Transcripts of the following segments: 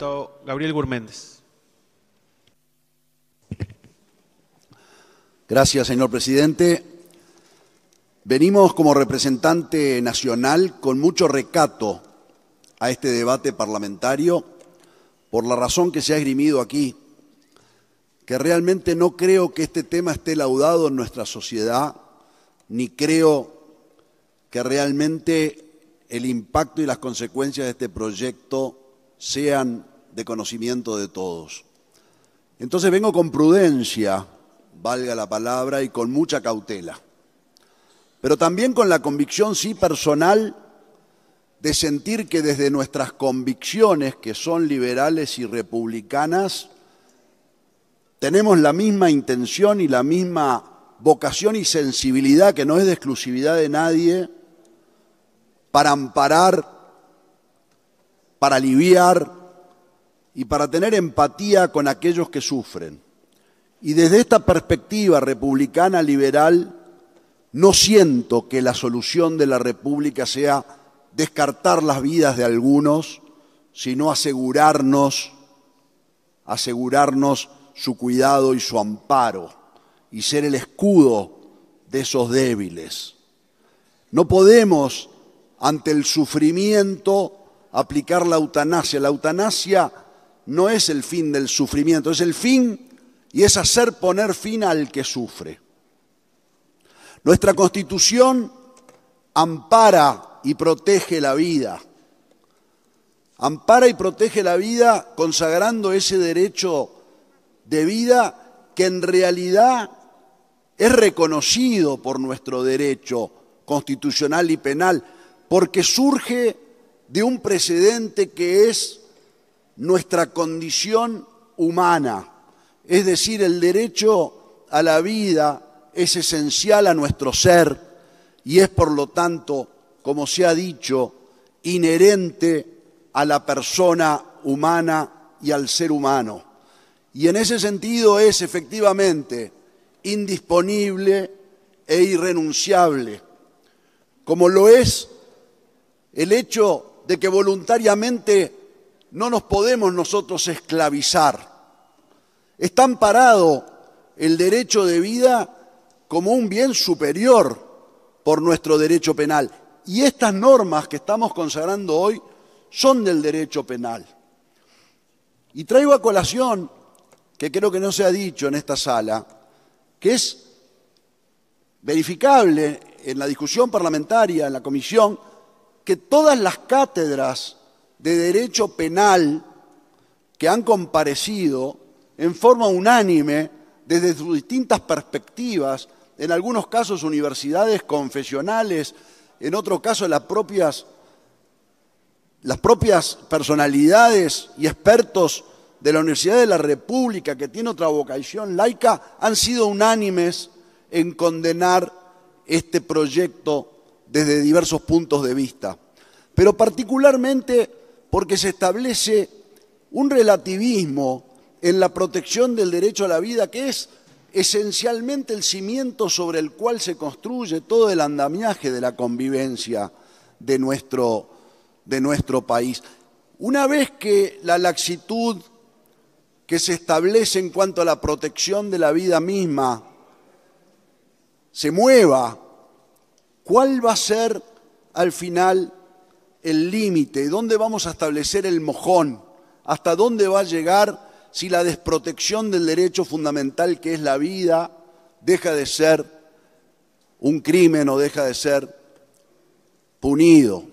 diputado Gabriel Gurméndez. Gracias, señor presidente. Venimos como representante nacional con mucho recato a este debate parlamentario por la razón que se ha esgrimido aquí, que realmente no creo que este tema esté laudado en nuestra sociedad, ni creo que realmente el impacto y las consecuencias de este proyecto sean de conocimiento de todos. Entonces vengo con prudencia, valga la palabra, y con mucha cautela, pero también con la convicción, sí, personal, de sentir que desde nuestras convicciones, que son liberales y republicanas, tenemos la misma intención y la misma vocación y sensibilidad, que no es de exclusividad de nadie, para amparar, para aliviar y para tener empatía con aquellos que sufren. Y desde esta perspectiva republicana liberal, no siento que la solución de la República sea descartar las vidas de algunos, sino asegurarnos su cuidado y su amparo, y ser el escudo de esos débiles. No podemos, ante el sufrimiento, aplicar la eutanasia. La eutanasia no es el fin del sufrimiento, es el fin y es hacer poner fin al que sufre. Nuestra Constitución ampara y protege la vida. Ampara y protege la vida consagrando ese derecho de vida que en realidad es reconocido por nuestro derecho constitucional y penal, porque surge de un precedente que es nuestra condición humana, es decir, el derecho a la vida es esencial a nuestro ser y es, por lo tanto, como se ha dicho, inherente a la persona humana y al ser humano. Y en ese sentido es efectivamente indisponible e irrenunciable, como lo es el hecho de que voluntariamente no nos podemos nosotros esclavizar. Está amparado el derecho de vida como un bien superior por nuestro derecho penal. Y estas normas que estamos consagrando hoy son del derecho penal. Y traigo a colación, que creo que no se ha dicho en esta sala, que es verificable en la discusión parlamentaria, en la comisión, que todas las cátedras de derecho penal que han comparecido en forma unánime, desde sus distintas perspectivas, en algunos casos universidades confesionales, en otros casos las propias personalidades y expertos de la Universidad de la República, que tiene otra vocación laica, han sido unánimes en condenar este proyecto desde diversos puntos de vista. Pero particularmente porque se establece un relativismo en la protección del derecho a la vida, que es esencialmente el cimiento sobre el cual se construye todo el andamiaje de la convivencia de nuestro país. Una vez que la laxitud que se establece en cuanto a la protección de la vida misma se mueva, ¿cuál va a ser al final el límite? ¿Dónde vamos a establecer el mojón? ¿Hasta dónde va a llegar si la desprotección del derecho fundamental que es la vida deja de ser un crimen o deja de ser punido?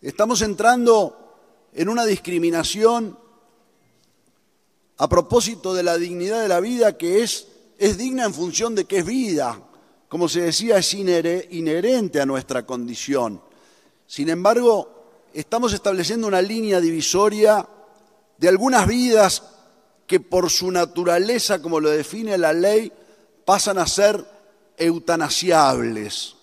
Estamos entrando en una discriminación a propósito de la dignidad de la vida, que es digna en función de que es vida. Como se decía, es inherente a nuestra condición. Sin embargo, estamos estableciendo una línea divisoria de algunas vidas que por su naturaleza, como lo define la ley, pasan a ser eutanasiables.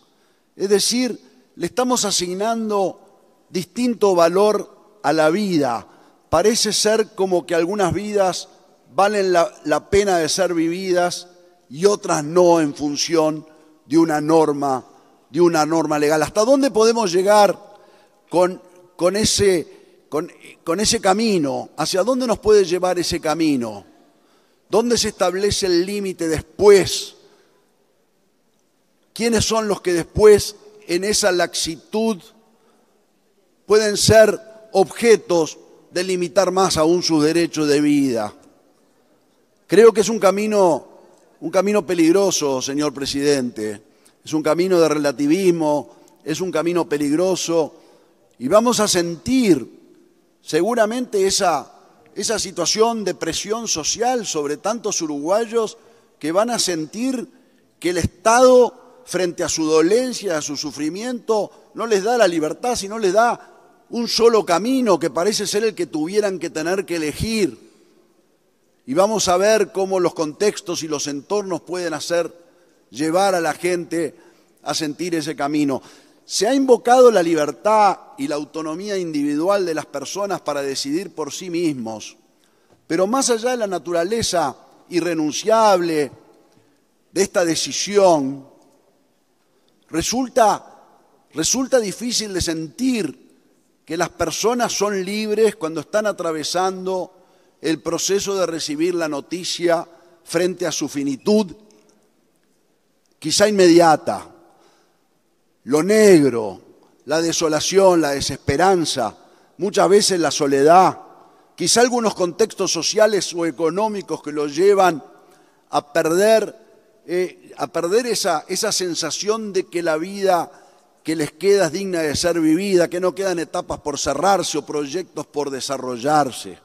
Es decir, le estamos asignando distinto valor a la vida. Parece ser como que algunas vidas valen la pena de ser vividas y otras no, en función de una norma legal. ¿Hasta dónde podemos llegar con con ese camino. ¿Hacia dónde nos puede llevar ese camino? ¿Dónde se establece el límite después? ¿Quiénes son los que después, en esa laxitud, pueden ser objetos de limitar más aún sus derechos de vida? Creo que es un camino peligroso, señor presidente. Es un camino de relativismo, es un camino peligroso y vamos a sentir seguramente esa situación de presión social sobre tantos uruguayos que van a sentir que el Estado, frente a su dolencia, a su sufrimiento, no les da la libertad, sino les da un solo camino que parece ser el que tuvieran que tener que elegir. Y vamos a ver cómo los contextos y los entornos pueden hacer llevar a la gente a sentir ese camino. Se ha invocado la libertad y la autonomía individual de las personas para decidir por sí mismos, pero más allá de la naturaleza irrenunciable de esta decisión, resulta difícil de sentir que las personas son libres cuando están atravesando el proceso de recibir la noticia frente a su finitud, quizá inmediata. Lo negro, la desolación, la desesperanza, muchas veces la soledad, quizá algunos contextos sociales o económicos que los llevan a perder esa sensación de que la vida que les queda es digna de ser vivida, que no quedan etapas por cerrarse o proyectos por desarrollarse.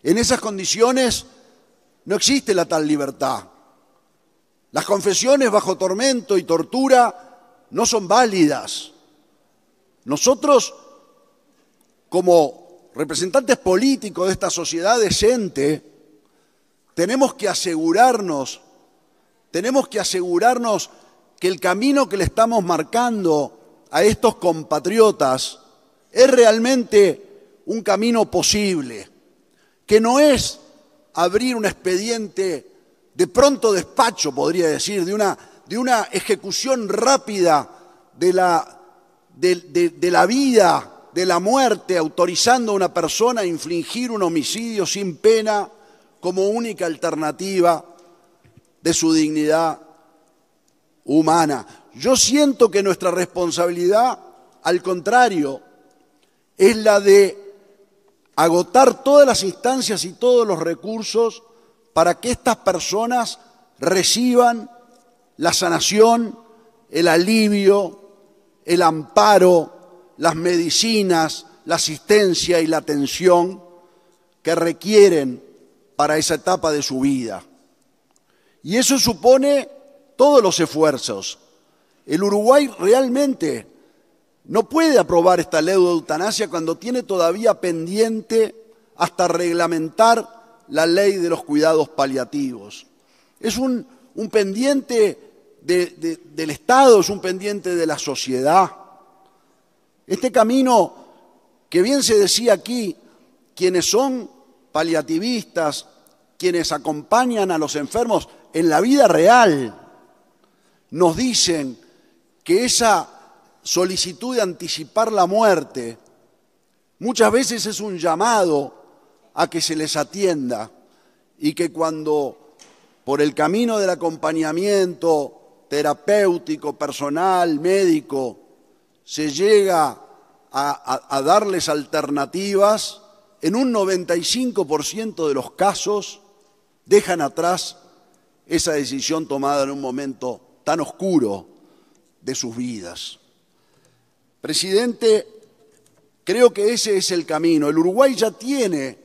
En esas condiciones no existe la tal libertad. Las confesiones bajo tormento y tortura no son válidas. Nosotros, como representantes políticos de esta sociedad decente, tenemos que asegurarnos que el camino que le estamos marcando a estos compatriotas es realmente un camino posible, que no es abrir un expediente de pronto despacho, podría decir, de una ejecución rápida de la vida, de la muerte, autorizando a una persona a infligir un homicidio sin pena como única alternativa de su dignidad humana. Yo siento que nuestra responsabilidad, al contrario, es la de agotar todas las instancias y todos los recursos para que estas personas reciban la sanación, el alivio, el amparo, las medicinas, la asistencia y la atención que requieren para esa etapa de su vida. Y eso supone todos los esfuerzos. El Uruguay realmente no puede aprobar esta ley de eutanasia cuando tiene todavía pendiente hasta reglamentar la ley de los cuidados paliativos. Es un pendiente del Estado, es un pendiente de la sociedad. Este camino, que bien se decía aquí, quienes son paliativistas, quienes acompañan a los enfermos en la vida real, nos dicen que esa solicitud de anticipar la muerte muchas veces es un llamado a que se les atienda y que cuando por el camino del acompañamiento terapéutico, personal, médico, se llega a darles alternativas, en un 95% de los casos dejan atrás esa decisión tomada en un momento tan oscuro de sus vidas. Presidente, creo que ese es el camino. El Uruguay ya tiene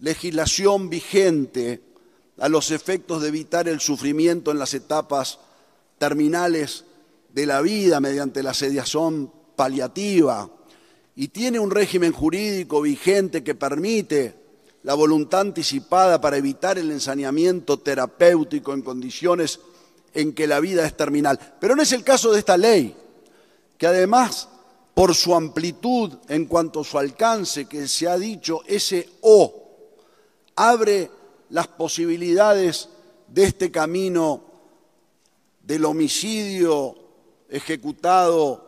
legislación vigente a los efectos de evitar el sufrimiento en las etapas terminales de la vida mediante la sediación paliativa y tiene un régimen jurídico vigente que permite la voluntad anticipada para evitar el ensañamiento terapéutico en condiciones en que la vida es terminal. Pero no es el caso de esta ley, que además, por su amplitud en cuanto a su alcance, que se ha dicho, ese O, abre las posibilidades de este camino del homicidio ejecutado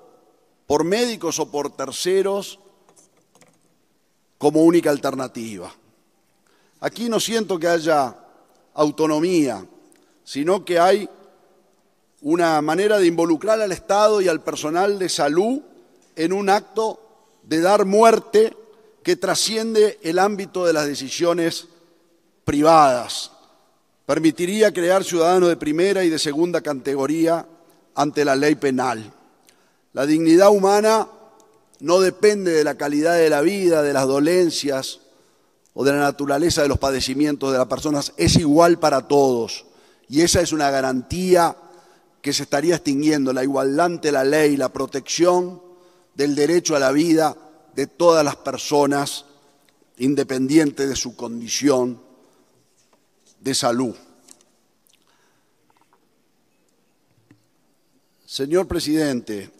por médicos o por terceros como única alternativa. Aquí no siento que haya autonomía, sino que hay una manera de involucrar al Estado y al personal de salud en un acto de dar muerte que trasciende el ámbito de las decisiones privadas. Permitiría crear ciudadanos de primera y de segunda categoría ante la ley penal. La dignidad humana no depende de la calidad de la vida, de las dolencias o de la naturaleza de los padecimientos de las personas, es igual para todos. Y esa es una garantía que se estaría extinguiendo, la igualdad ante la ley, la protección del derecho a la vida de todas las personas, independiente de su condición de salud. Señor presidente,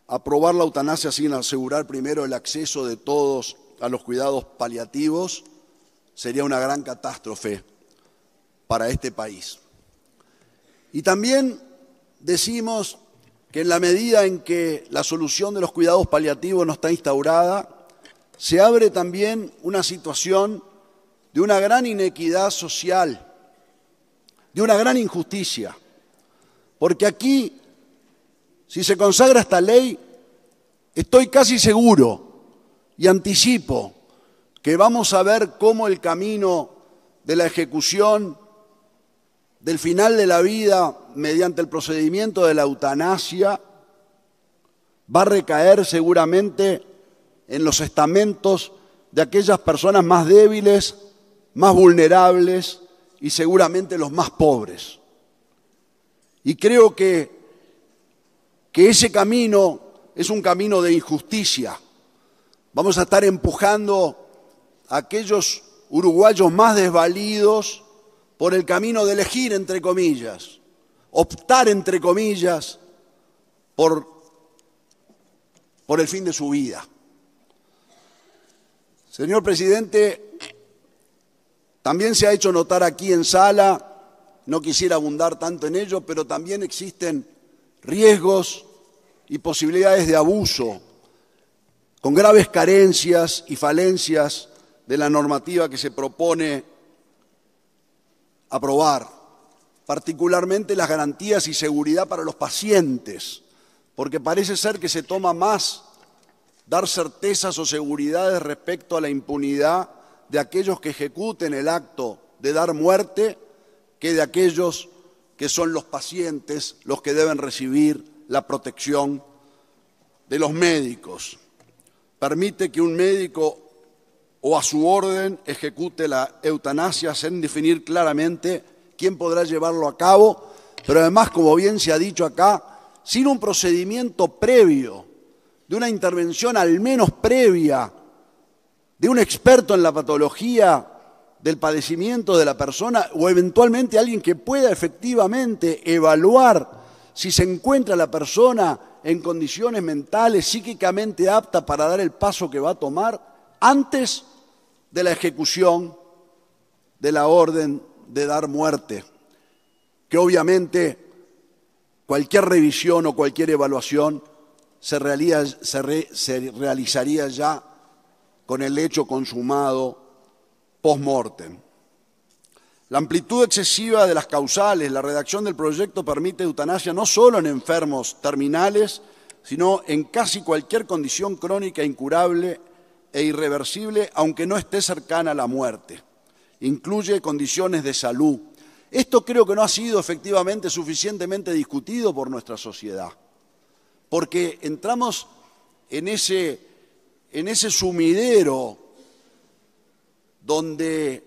aprobar la eutanasia sin asegurar primero el acceso de todos a los cuidados paliativos sería una gran catástrofe para este país. Y también decimos que en la medida en que la solución de los cuidados paliativos no está instaurada, se abre también una situación de una gran inequidad social, de una gran injusticia. Porque aquí, si se consagra esta ley, estoy casi seguro y anticipo que vamos a ver cómo el camino de la ejecución del final de la vida mediante el procedimiento de la eutanasia va a recaer seguramente en los estamentos de aquellas personas más débiles, más vulnerables y seguramente los más pobres. Y creo que ese camino es un camino de injusticia. Vamos a estar empujando a aquellos uruguayos más desvalidos por el camino de elegir, entre comillas, optar, entre comillas, por el fin de su vida. Señor presidente, también se ha hecho notar aquí en sala, no quisiera abundar tanto en ello, pero también existen riesgos y posibilidades de abuso, con graves carencias y falencias de la normativa que se propone aprobar, particularmente las garantías y seguridad para los pacientes, porque parece ser que se toma más dar certezas o seguridades respecto a la impunidad de aquellos que ejecuten el acto de dar muerte que de aquellos que son los pacientes los que deben recibir la protección de los médicos. Permite que un médico o a su orden ejecute la eutanasia sin definir claramente quién podrá llevarlo a cabo, pero además, como bien se ha dicho acá, sin un procedimiento previo, de una intervención al menos previa, de un experto en la patología del padecimiento de la persona o eventualmente alguien que pueda efectivamente evaluar si se encuentra la persona en condiciones mentales, psíquicamente apta para dar el paso que va a tomar antes de la ejecución de la orden de dar muerte, que obviamente cualquier revisión o cualquier evaluación se realizaría ya con el hecho consumado post-mortem. La amplitud excesiva de las causales, la redacción del proyecto permite eutanasia no solo en enfermos terminales, sino en casi cualquier condición crónica incurable e irreversible, aunque no esté cercana a la muerte. Incluye condiciones de salud. Esto creo que no ha sido efectivamente suficientemente discutido por nuestra sociedad, porque entramos en ese sumidero donde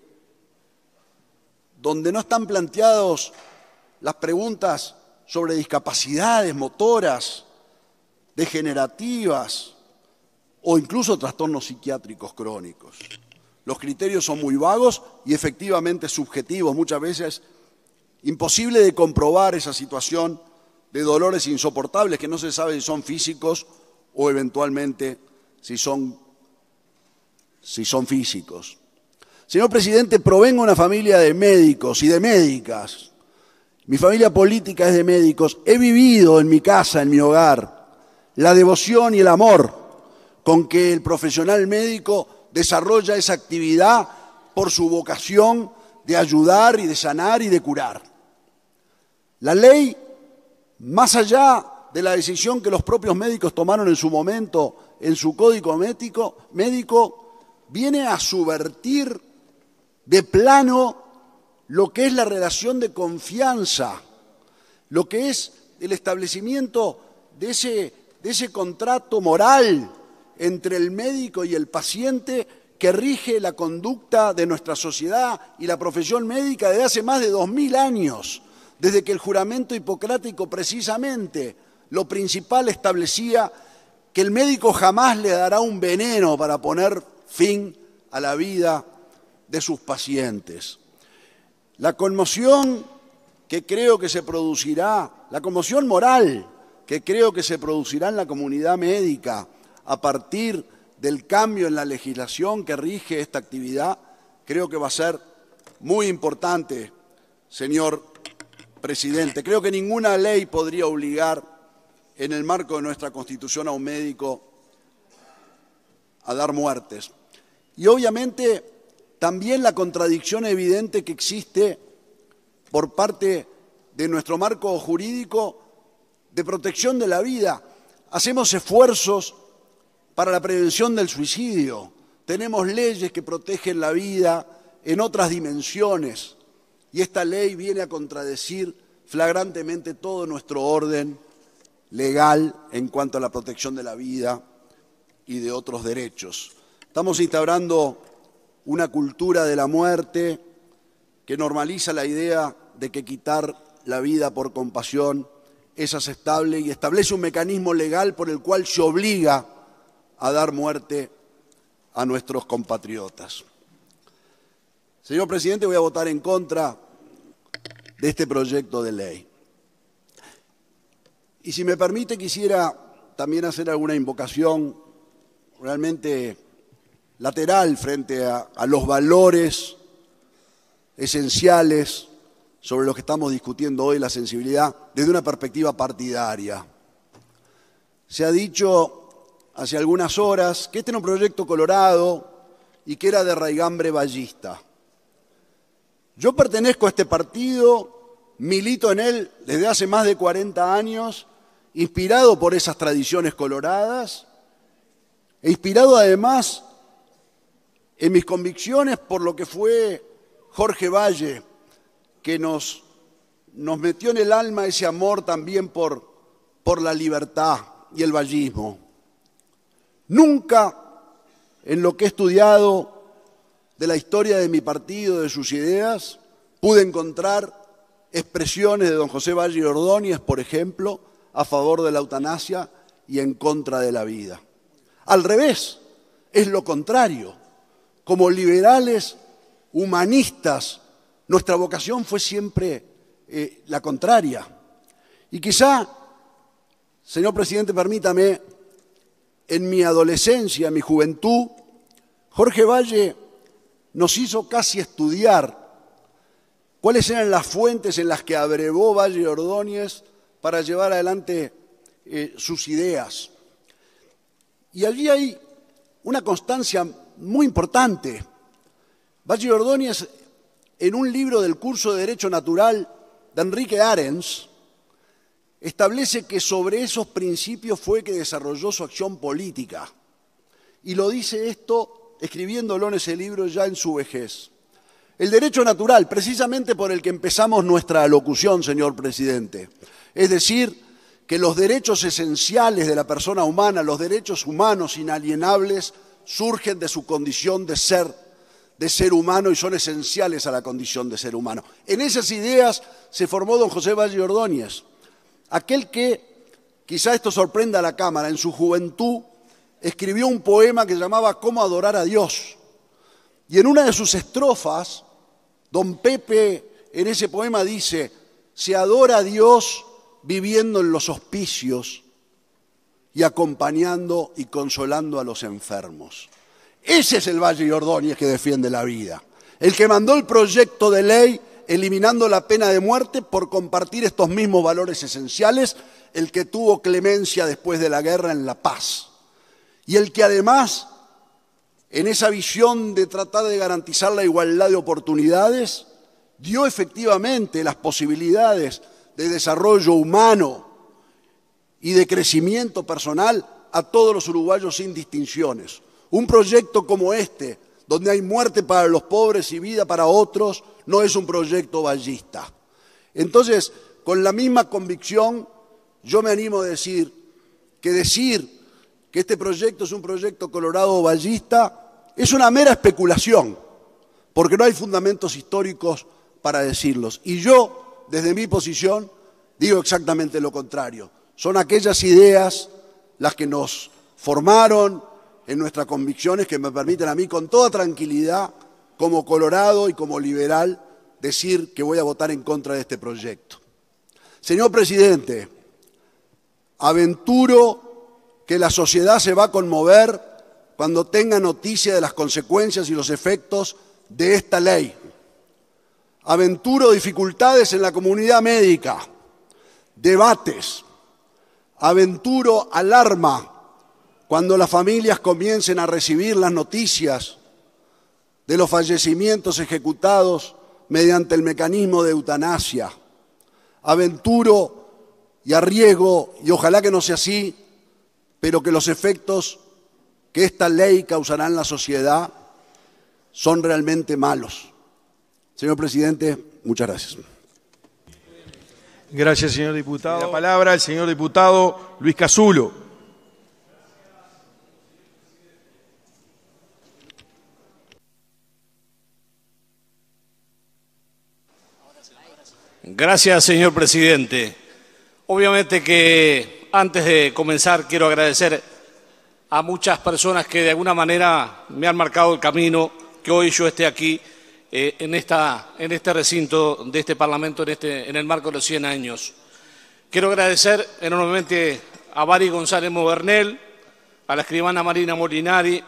no están planteadas las preguntas sobre discapacidades motoras, degenerativas o incluso trastornos psiquiátricos crónicos. Los criterios son muy vagos y efectivamente subjetivos, muchas veces imposible de comprobar esa situación de dolores insoportables que no se sabe si son físicos o eventualmente si son físicos. Señor presidente, provengo de una familia de médicos y de médicas. Mi familia política es de médicos. He vivido en mi casa, en mi hogar, la devoción y el amor con que el profesional médico desarrolla esa actividad por su vocación de ayudar y de sanar y de curar. La ley, más allá de la decisión que los propios médicos tomaron en su momento en su código médico, viene a subvertir de plano lo que es la relación de confianza, lo que es el establecimiento de ese contrato moral entre el médico y el paciente que rige la conducta de nuestra sociedad y la profesión médica desde hace más de 2000 años, desde que el juramento hipocrático precisamente lo principal establecía que el médico jamás le dará un veneno para poner fin a la vida de sus pacientes. La conmoción que creo que se producirá, la conmoción moral que creo que se producirá en la comunidad médica a partir del cambio en la legislación que rige esta actividad, creo que va a ser muy importante, señor presidente. Creo que ninguna ley podría obligar en el marco de nuestra Constitución a un médico a dar muertes. Y obviamente también la contradicción evidente que existe por parte de nuestro marco jurídico de protección de la vida. Hacemos esfuerzos para la prevención del suicidio, tenemos leyes que protegen la vida en otras dimensiones y esta ley viene a contradecir flagrantemente todo nuestro orden legal en cuanto a la protección de la vida y de otros derechos. Estamos instaurando una cultura de la muerte que normaliza la idea de que quitar la vida por compasión es aceptable y establece un mecanismo legal por el cual se obliga a dar muerte a nuestros compatriotas. Señor presidente, voy a votar en contra de este proyecto de ley. Y si me permite, quisiera también hacer alguna invocación realmente lateral frente a los valores esenciales sobre los que estamos discutiendo hoy, la sensibilidad, desde una perspectiva partidaria. Se ha dicho hace algunas horas que este era un proyecto colorado y que era de raigambre vallista. Yo pertenezco a este partido, milito en él desde hace más de 40 años, inspirado por esas tradiciones coloradas e inspirado además en mis convicciones por lo que fue Jorge Valle, que nos metió en el alma ese amor también por la libertad y el vallismo. Nunca en lo que he estudiado de la historia de mi partido, de sus ideas, pude encontrar expresiones de don José Valle Ordóñez, por ejemplo, a favor de la eutanasia y en contra de la vida. Al revés, es lo contrario. Como liberales, humanistas, nuestra vocación fue siempre la contraria. Y quizá, señor presidente, permítame, en mi adolescencia, en mi juventud, Jorge Valle nos hizo casi estudiar cuáles eran las fuentes en las que abrevó Valle Ordóñez para llevar adelante sus ideas. Y allí hay una constancia muy importante. Valle Ordóñez, en un libro del curso de Derecho Natural de Enrique Arens, establece que sobre esos principios fue que desarrolló su acción política. Y lo dice esto escribiéndolo en ese libro ya en su vejez. El derecho natural, precisamente por el que empezamos nuestra alocución, señor presidente. Es decir, que los derechos esenciales de la persona humana, los derechos humanos inalienables, surgen de su condición de ser humano y son esenciales a la condición de ser humano. En esas ideas se formó don José Valle Ordóñez, aquel que, quizá esto sorprenda a la Cámara, en su juventud escribió un poema que llamaba «Cómo adorar a Dios». Y en una de sus estrofas, don Pepe en ese poema dice: «Se adora a Dios viviendo en los hospicios y acompañando y consolando a los enfermos». Ese es el Valle Ordóñez que defiende la vida, el que mandó el proyecto de ley eliminando la pena de muerte por compartir estos mismos valores esenciales, el que tuvo clemencia después de la guerra en la paz. y el que además, en esa visión de tratar de garantizar la igualdad de oportunidades, dio efectivamente las posibilidades de desarrollo humano y de crecimiento personal a todos los uruguayos sin distinciones. Un proyecto como este, donde hay muerte para los pobres y vida para otros, no es un proyecto vallista. Entonces, con la misma convicción, yo me animo a decir que este proyecto es un proyecto colorado vallista es una mera especulación, porque no hay fundamentos históricos para decirlos. Y yo, desde mi posición, digo exactamente lo contrario. Son aquellas ideas las que nos formaron en nuestras convicciones que me permiten a mí, con toda tranquilidad, como colorado y como liberal, decir que voy a votar en contra de este proyecto. Señor presidente, aventuro que la sociedad se va a conmover cuando tenga noticia de las consecuencias y los efectos de esta ley. Aventuro dificultades en la comunidad médica, debates. Aventuro alarma cuando las familias comiencen a recibir las noticias de los fallecimientos ejecutados mediante el mecanismo de eutanasia. Aventuro y arriesgo, y ojalá que no sea así, pero que los efectos que esta ley causará en la sociedad son realmente malos. Señor presidente, muchas gracias. Gracias, señor diputado. La palabra al señor diputado Luis Casulo. Gracias, señor presidente. Obviamente que antes de comenzar quiero agradecer a muchas personas que de alguna manera me han marcado el camino, que hoy yo esté aquí en este recinto de este Parlamento, en el marco de los 100 años. Quiero agradecer enormemente a Bari González Movernel, a la escribana Marina Molinari,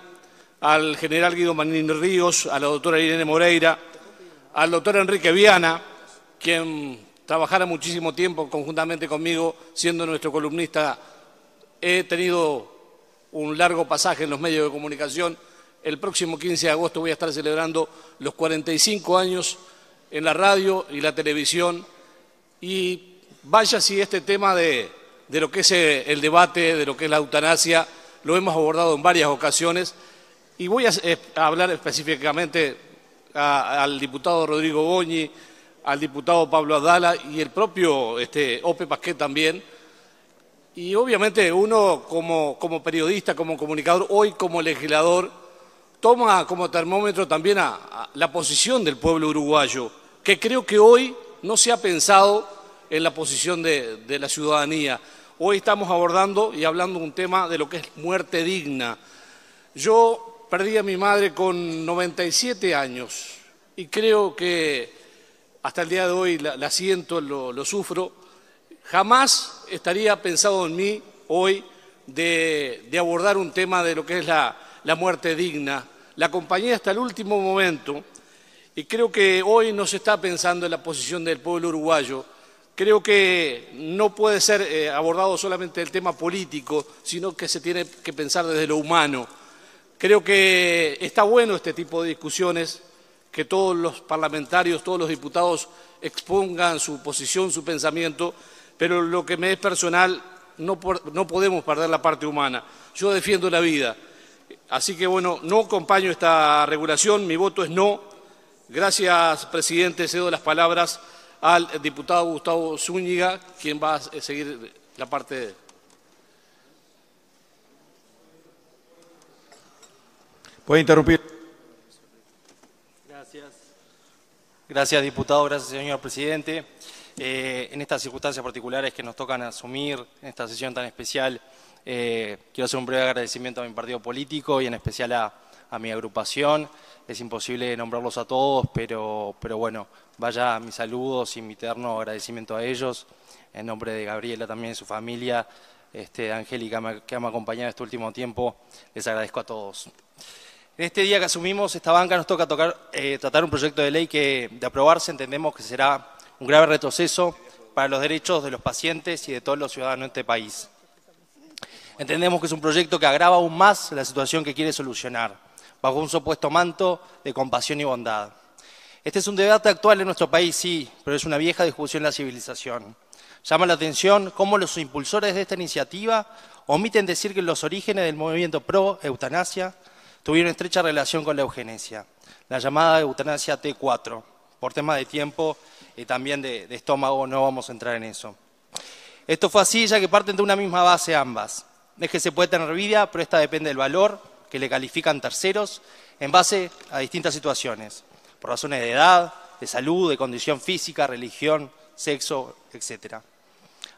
al general Guido Manini Ríos, a la doctora Irene Moreira, al doctor Enrique Viana, quien trabajara muchísimo tiempo conjuntamente conmigo, siendo nuestro columnista. He tenido un largo pasaje en los medios de comunicación. El próximo 15 de agosto voy a estar celebrando los 45 años en la radio y la televisión. Y vaya si este tema de lo que es el debate, de lo que es la eutanasia, lo hemos abordado en varias ocasiones. Y voy a hablar específicamente al diputado Rodrigo Goñi, al diputado Pablo Adala y el propio Ope Pasquet también. Y obviamente uno como periodista, como comunicador, hoy como legislador, toma como termómetro también a la posición del pueblo uruguayo, que creo que hoy no se ha pensado en la posición de la ciudadanía. Hoy estamos abordando y hablando un tema de lo que es muerte digna. Yo perdí a mi madre con 97 años y creo que hasta el día de hoy la siento, lo sufro. Jamás estaría pensado en mí hoy de abordar un tema de lo que es la muerte digna. La acompañé hasta el último momento y creo que hoy no se está pensando en la posición del pueblo uruguayo. Creo que no puede ser abordado solamente el tema político, sino que se tiene que pensar desde lo humano. Creo que está bueno este tipo de discusiones, que todos los parlamentarios, todos los diputados expongan su posición, su pensamiento, pero lo que me es personal, no podemos perder la parte humana. Yo defiendo la vida. Así que, bueno, no acompaño esta regulación, mi voto es no. Gracias, presidente. Cedo las palabras al diputado Gustavo Zúñiga, quien va a seguir la parte de... ¿Puede interrumpir? Gracias, diputado. Gracias, señor presidente. En estas circunstancias particulares que nos tocan asumir en esta sesión tan especial, quiero hacer un breve agradecimiento a mi partido político y en especial a mi agrupación. Es imposible nombrarlos a todos, pero bueno, vaya mis saludos y mi eterno agradecimiento a ellos. En nombre de Gabriela también y su familia, Angélica, que me ha acompañado este último tiempo, les agradezco a todos. En este día que asumimos esta banca nos toca tratar un proyecto de ley que, de aprobarse, entendemos que será un grave retroceso para los derechos de los pacientes y de todos los ciudadanos de este país. entendemos que es un proyecto que agrava aún más la situación que quiere solucionar, bajo un supuesto manto de compasión y bondad. Este es un debate actual en nuestro país, sí, pero es una vieja discusión en la civilización. Llama la atención cómo los impulsores de esta iniciativa omiten decir que los orígenes del movimiento pro-eutanasia tuvieron estrecha relación con la eugenesia, la llamada eutanasia T4. Por temas de tiempo y también de estómago no vamos a entrar en eso. Esto fue así ya que parten de una misma base ambas. Es que se puede tener vida, pero esta depende del valor que le califican terceros en base a distintas situaciones, por razones de edad, de salud, de condición física, religión, sexo, etc.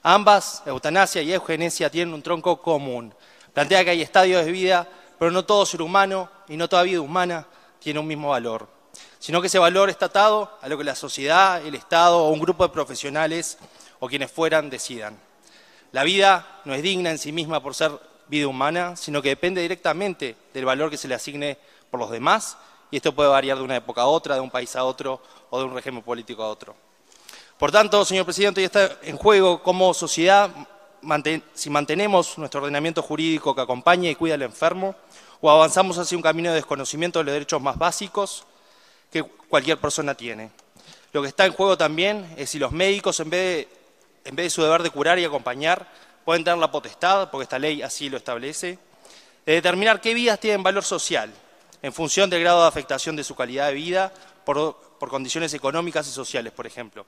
Ambas, eutanasia y eugenesia, tienen un tronco común. Plantea que hay estadios de vida, pero no todo ser humano y no toda vida humana tiene un mismo valor, sino que ese valor está atado a lo que la sociedad, el Estado o un grupo de profesionales o quienes fueran decidan. La vida no es digna en sí misma por ser vida humana, sino que depende directamente del valor que se le asigne por los demás, y esto puede variar de una época a otra, de un país a otro o de un régimen político a otro. Por tanto, señor presidente, hoy está en juego como sociedad si mantenemos nuestro ordenamiento jurídico que acompaña y cuida al enfermo o avanzamos hacia un camino de desconocimiento de los derechos más básicos que cualquier persona tiene. Lo que está en juego también es si los médicos, en vez de su deber de curar y acompañar, pueden tener la potestad, porque esta ley así lo establece, de determinar qué vidas tienen valor social, en función del grado de afectación de su calidad de vida por condiciones económicas y sociales, por ejemplo.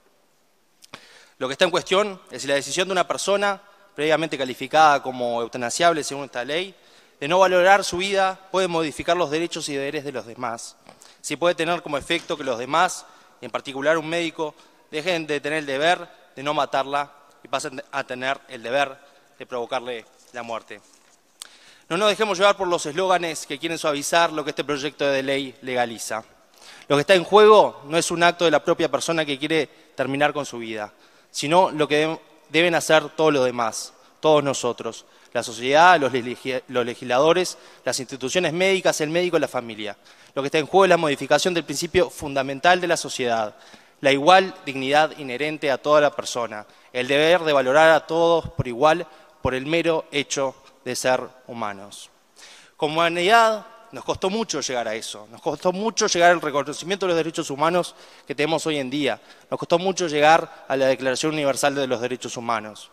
Lo que está en cuestión es si la decisión de una persona, previamente calificada como eutanasiable según esta ley, de no valorar su vida, puede modificar los derechos y deberes de los demás. Si puede tener como efecto que los demás, y en particular un médico, dejen de tener el deber de no matarla y pasen a tener el deber de provocarle la muerte. No nos dejemos llevar por los eslóganes que quieren suavizar lo que este proyecto de ley legaliza. Lo que está en juego no es un acto de la propia persona que quiere terminar con su vida, sino lo que deben hacer todos los demás, todos nosotros, la sociedad, los legisladores, las instituciones médicas, el médico y la familia. Lo que está en juego es la modificación del principio fundamental de la sociedad, la igual dignidad inherente a toda la persona, el deber de valorar a todos por igual por el mero hecho de ser humanos. Como humanidad nos costó mucho llegar a eso, nos costó mucho llegar al reconocimiento de los derechos humanos que tenemos hoy en día, nos costó mucho llegar a la Declaración Universal de los Derechos Humanos.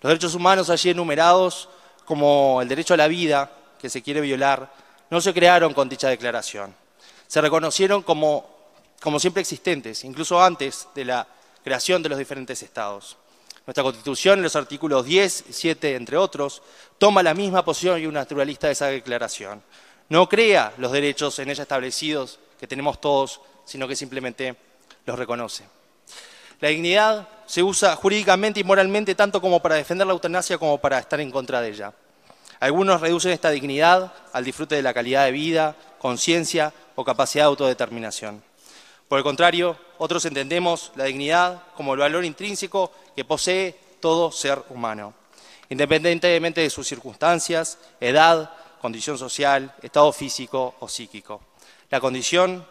Los derechos humanos allí enumerados, como el derecho a la vida, que se quiere violar, no se crearon con dicha declaración. Se reconocieron como siempre existentes, incluso antes de la creación de los diferentes estados. Nuestra Constitución, en los artículos 10 y 7, entre otros, toma la misma posición y un naturalista de esa declaración. No crea los derechos en ella establecidos que tenemos todos, sino que simplemente los reconoce. La dignidad se usa jurídicamente y moralmente tanto como para defender la eutanasia como para estar en contra de ella. Algunos reducen esta dignidad al disfrute de la calidad de vida, conciencia o capacidad de autodeterminación. Por el contrario, otros entendemos la dignidad como el valor intrínseco que posee todo ser humano, independientemente de sus circunstancias, edad, condición social, estado físico o psíquico. La condición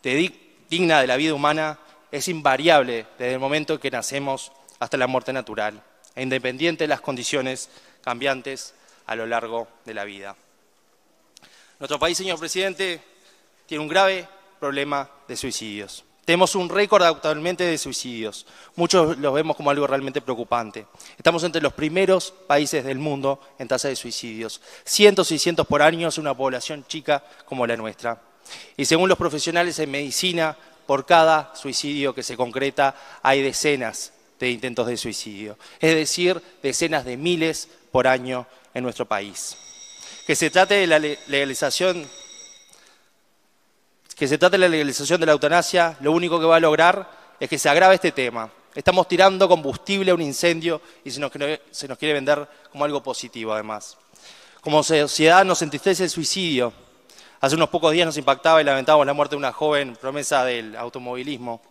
digna de la vida humana es invariable desde el momento en que nacemos hasta la muerte natural, e independiente de las condiciones cambiantes a lo largo de la vida. Nuestro país, señor presidente, tiene un grave problema de suicidios. Tenemos un récord actualmente de suicidios. Muchos los vemos como algo realmente preocupante. Estamos entre los primeros países del mundo en tasa de suicidios. Cientos y cientos por año en una población chica como la nuestra. Y según los profesionales en medicina, por cada suicidio que se concreta hay decenas de intentos de suicidio. Es decir, decenas de miles por año en nuestro país. Que se trate de la legalización de la eutanasia, lo único que va a lograr es que se agrave este tema. Estamos tirando combustible a un incendio y se nos quiere vender como algo positivo, además. Como sociedad nos entristece el suicidio. Hace unos pocos días nos impactaba y lamentábamos la muerte de una joven promesa del automovilismo.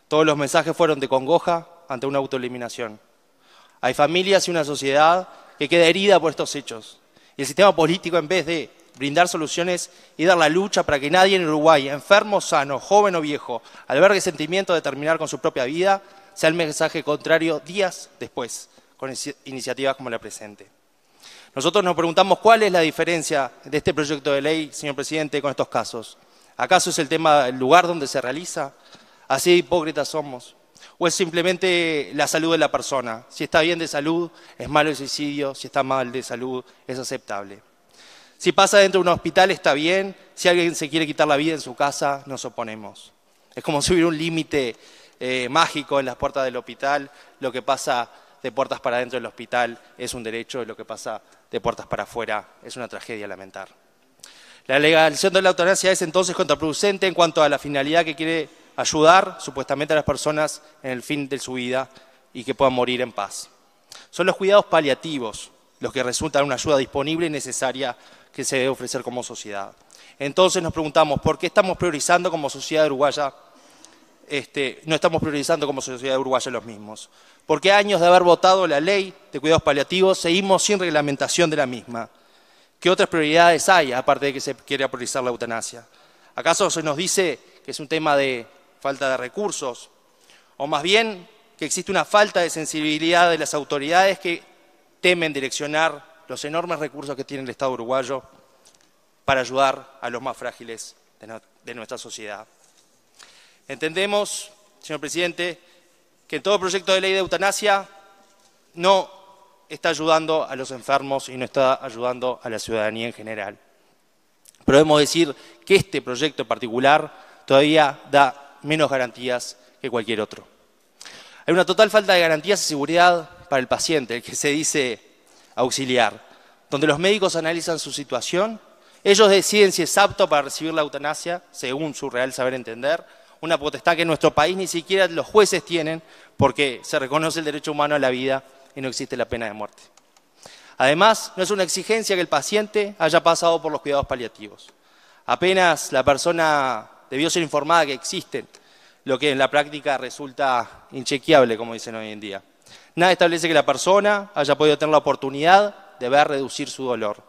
Todos los mensajes fueron de congoja ante una autoeliminación. Hay familias y una sociedad que queda herida por estos hechos. Y el sistema político, en vez de brindar soluciones y dar la lucha para que nadie en Uruguay, enfermo, sano, joven o viejo, albergue sentimiento de terminar con su propia vida, sea el mensaje contrario días después, con iniciativas como la presente. Nosotros nos preguntamos cuál es la diferencia de este proyecto de ley, señor presidente, con estos casos. ¿Acaso es el tema del lugar donde se realiza? ¿Así de hipócritas somos? ¿O es simplemente la salud de la persona? Si está bien de salud, es malo el suicidio; si está mal de salud, es aceptable. Si pasa dentro de un hospital, está bien; si alguien se quiere quitar la vida en su casa, nos oponemos. Es como si hubiera un límite mágico en las puertas del hospital. Lo que pasa de puertas para adentro del hospital es un derecho, y lo que pasa de puertas para afuera es una tragedia a lamentar. La legalización de la eutanasia es entonces contraproducente en cuanto a la finalidad que quiere ayudar supuestamente a las personas en el fin de su vida y que puedan morir en paz. Son los cuidados paliativos los que resultan una ayuda disponible y necesaria que se debe ofrecer como sociedad. Entonces nos preguntamos, ¿por qué estamos priorizando como sociedad uruguaya? No estamos priorizando como sociedad uruguaya los mismos. ¿Por qué años de haber votado la ley de cuidados paliativos seguimos sin reglamentación de la misma? ¿Qué otras prioridades hay, aparte de que se quiere priorizar la eutanasia? ¿Acaso se nos dice que es un tema de falta de recursos? O más bien que existe una falta de sensibilidad de las autoridades que temen direccionar los enormes recursos que tiene el Estado uruguayo para ayudar a los más frágiles de nuestra sociedad. Entendemos, señor presidente, que en todo proyecto de ley de eutanasia no está ayudando a los enfermos y no está ayudando a la ciudadanía en general. Pero debemos decir que este proyecto en particular todavía da menos garantías que cualquier otro. Hay una total falta de garantías y seguridad para el paciente, el que se dice auxiliar, donde los médicos analizan su situación, ellos deciden si es apto para recibir la eutanasia, según su real saber entender, una potestad que en nuestro país ni siquiera los jueces tienen, porque se reconoce el derecho humano a la vida y no existe la pena de muerte. Además, no es una exigencia que el paciente haya pasado por los cuidados paliativos. Apenas la persona debió ser informada que existen, lo que en la práctica resulta inchequeable, como dicen hoy en día. Nada establece que la persona haya podido tener la oportunidad de ver reducir su dolor,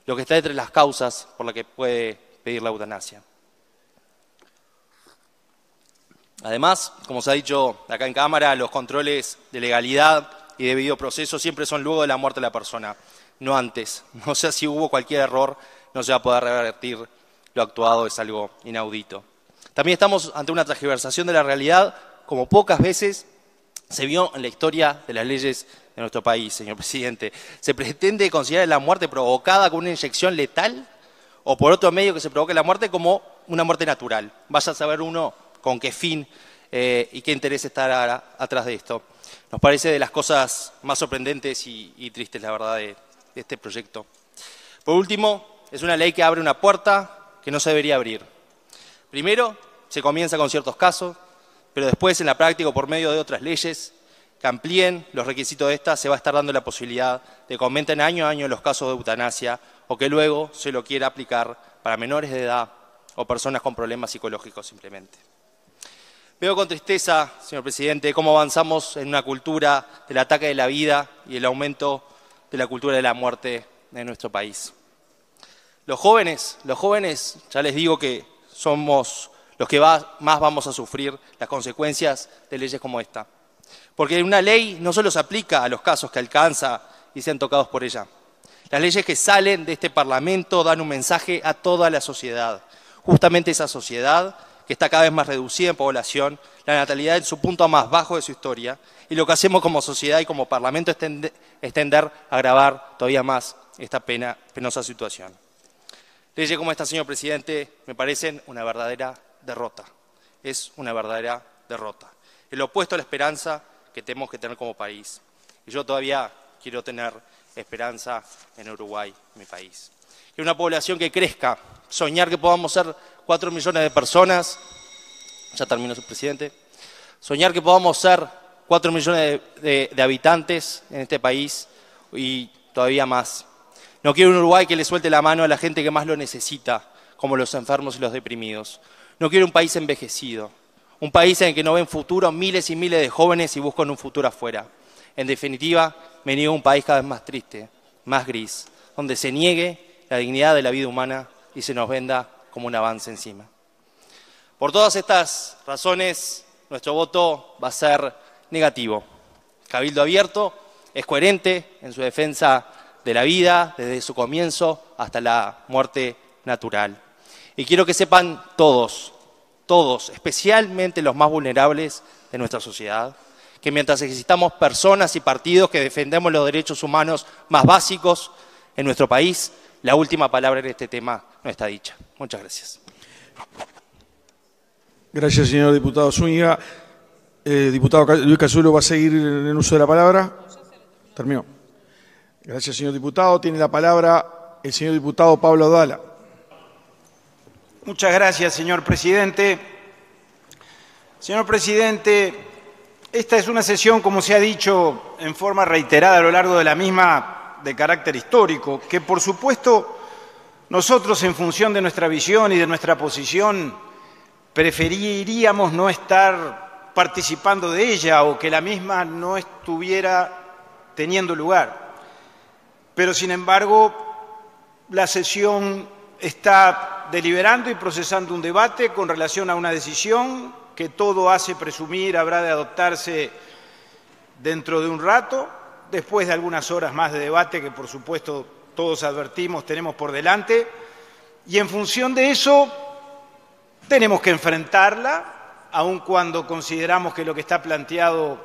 lo que está entre las causas por las que puede pedir la eutanasia. Además, como se ha dicho acá en Cámara, los controles de legalidad y de debido proceso siempre son luego de la muerte de la persona, no antes. No sé si hubo cualquier error, no se va a poder revertir lo actuado, es algo inaudito. También estamos ante una transgiversación de la realidad, como pocas veces se vio en la historia de las leyes de nuestro país, señor presidente. ¿Se pretende considerar la muerte provocada con una inyección letal o por otro medio que se provoque la muerte como una muerte natural? Vaya a saber uno con qué fin y qué interés estará atrás de esto. Nos parece de las cosas más sorprendentes y tristes, la verdad, de este proyecto. Por último, es una ley que abre una puerta que no se debería abrir. Primero, se comienza con ciertos casos, pero después, en la práctica, por medio de otras leyes que amplíen los requisitos de estas, se va a estar dando la posibilidad de que aumenten año a año los casos de eutanasia o que luego se lo quiera aplicar para menores de edad o personas con problemas psicológicos simplemente. Veo con tristeza, señor presidente, cómo avanzamos en una cultura del ataque de la vida y el aumento de la cultura de la muerte en nuestro país. Los jóvenes, ya les digo que somos los que más vamos a sufrir las consecuencias de leyes como esta. Porque una ley no solo se aplica a los casos que alcanza y sean tocados por ella. Las leyes que salen de este Parlamento dan un mensaje a toda la sociedad. Justamente esa sociedad que está cada vez más reducida en población, la natalidad en su punto más bajo de su historia, y lo que hacemos como sociedad y como Parlamento es tender a agravar todavía más esta penosa situación. Leyes como esta, señor presidente, me parecen una verdadera derrota. Es una verdadera derrota. El opuesto a la esperanza que tenemos que tener como país. Y yo todavía quiero tener esperanza en Uruguay, mi país. Que una población que crezca, soñar que podamos ser 4 millones de personas, ya terminó su presidente, soñar que podamos ser 4 millones de habitantes en este país y todavía más. No quiero un Uruguay que le suelte la mano a la gente que más lo necesita, como los enfermos y los deprimidos. No quiero un país envejecido, un país en el que no ven futuro miles y miles de jóvenes y buscan un futuro afuera. En definitiva, me niego a un país cada vez más triste, más gris, donde se niegue la dignidad de la vida humana y se nos venda como un avance encima. Por todas estas razones, nuestro voto va a ser negativo. Cabildo Abierto es coherente en su defensa de la vida, desde su comienzo hasta la muerte natural. Y quiero que sepan todos, especialmente los más vulnerables de nuestra sociedad, que mientras existamos personas y partidos que defendemos los derechos humanos más básicos en nuestro país, la última palabra en este tema no está dicha. Muchas gracias. Gracias, señor diputado Zúñiga. Diputado Luis Casulo, ¿va a seguir en el uso de la palabra? Terminó. Gracias, señor diputado. Tiene la palabra el señor diputado Pablo Abdala. Muchas gracias, señor presidente. Señor presidente, esta es una sesión, como se ha dicho en forma reiterada a lo largo de la misma, de carácter histórico, que por supuesto nosotros, en función de nuestra visión y de nuestra posición, preferiríamos no estar participando de ella o que la misma no estuviera teniendo lugar. Pero, sin embargo, la sesión está deliberando y procesando un debate con relación a una decisión que todo hace presumir habrá de adoptarse dentro de un rato, después de algunas horas más de debate que, por supuesto, todos advertimos tenemos por delante, y en función de eso tenemos que enfrentarla, aun cuando consideramos que lo que está planteado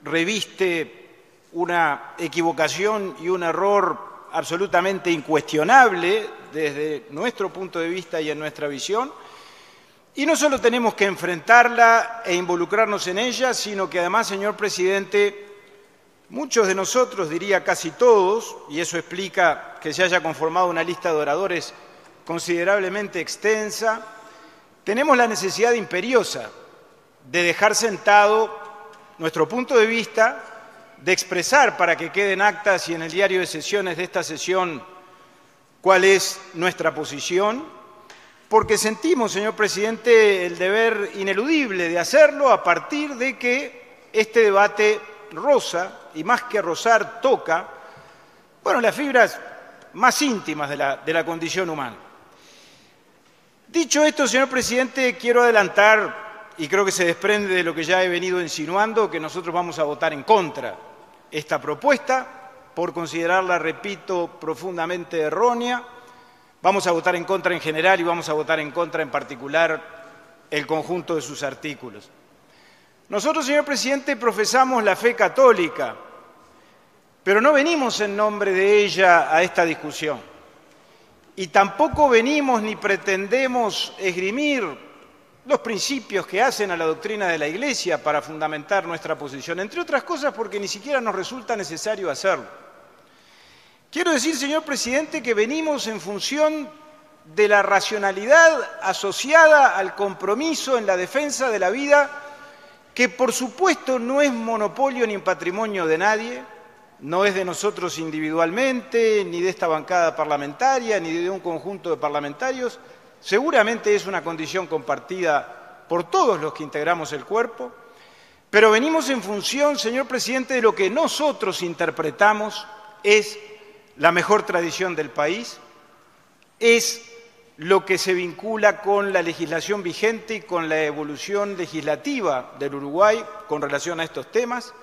reviste una equivocación y un error absolutamente incuestionable desde nuestro punto de vista y en nuestra visión. Y no solo tenemos que enfrentarla e involucrarnos en ella, sino que además, señor presidente, muchos de nosotros, diría casi todos, y eso explica que se haya conformado una lista de oradores considerablemente extensa, tenemos la necesidad imperiosa de dejar sentado nuestro punto de vista, de expresar para que queden actas y en el diario de sesiones de esta sesión cuál es nuestra posición, porque sentimos, señor presidente, el deber ineludible de hacerlo a partir de que este debate roza, y más que rozar, toca, bueno, las fibras más íntimas de la condición humana. Dicho esto, señor presidente, quiero adelantar, y creo que se desprende de lo que ya he venido insinuando, que nosotros vamos a votar en contra esta propuesta, por considerarla, repito, profundamente errónea. Vamos a votar en contra en general y vamos a votar en contra en particular el conjunto de sus artículos. Nosotros, señor presidente, profesamos la fe católica, pero no venimos en nombre de ella a esta discusión. Y tampoco venimos ni pretendemos esgrimir los principios que hacen a la doctrina de la Iglesia para fundamentar nuestra posición, entre otras cosas porque ni siquiera nos resulta necesario hacerlo. Quiero decir, señor presidente, que venimos en función de la racionalidad asociada al compromiso en la defensa de la vida, que por supuesto no es monopolio ni patrimonio de nadie, no es de nosotros individualmente, ni de esta bancada parlamentaria, ni de un conjunto de parlamentarios. Seguramente es una condición compartida por todos los que integramos el cuerpo, pero venimos en función, señor presidente, de lo que nosotros interpretamos es la mejor tradición del país, es lo que se vincula con la legislación vigente y con la evolución legislativa del Uruguay con relación a estos temas,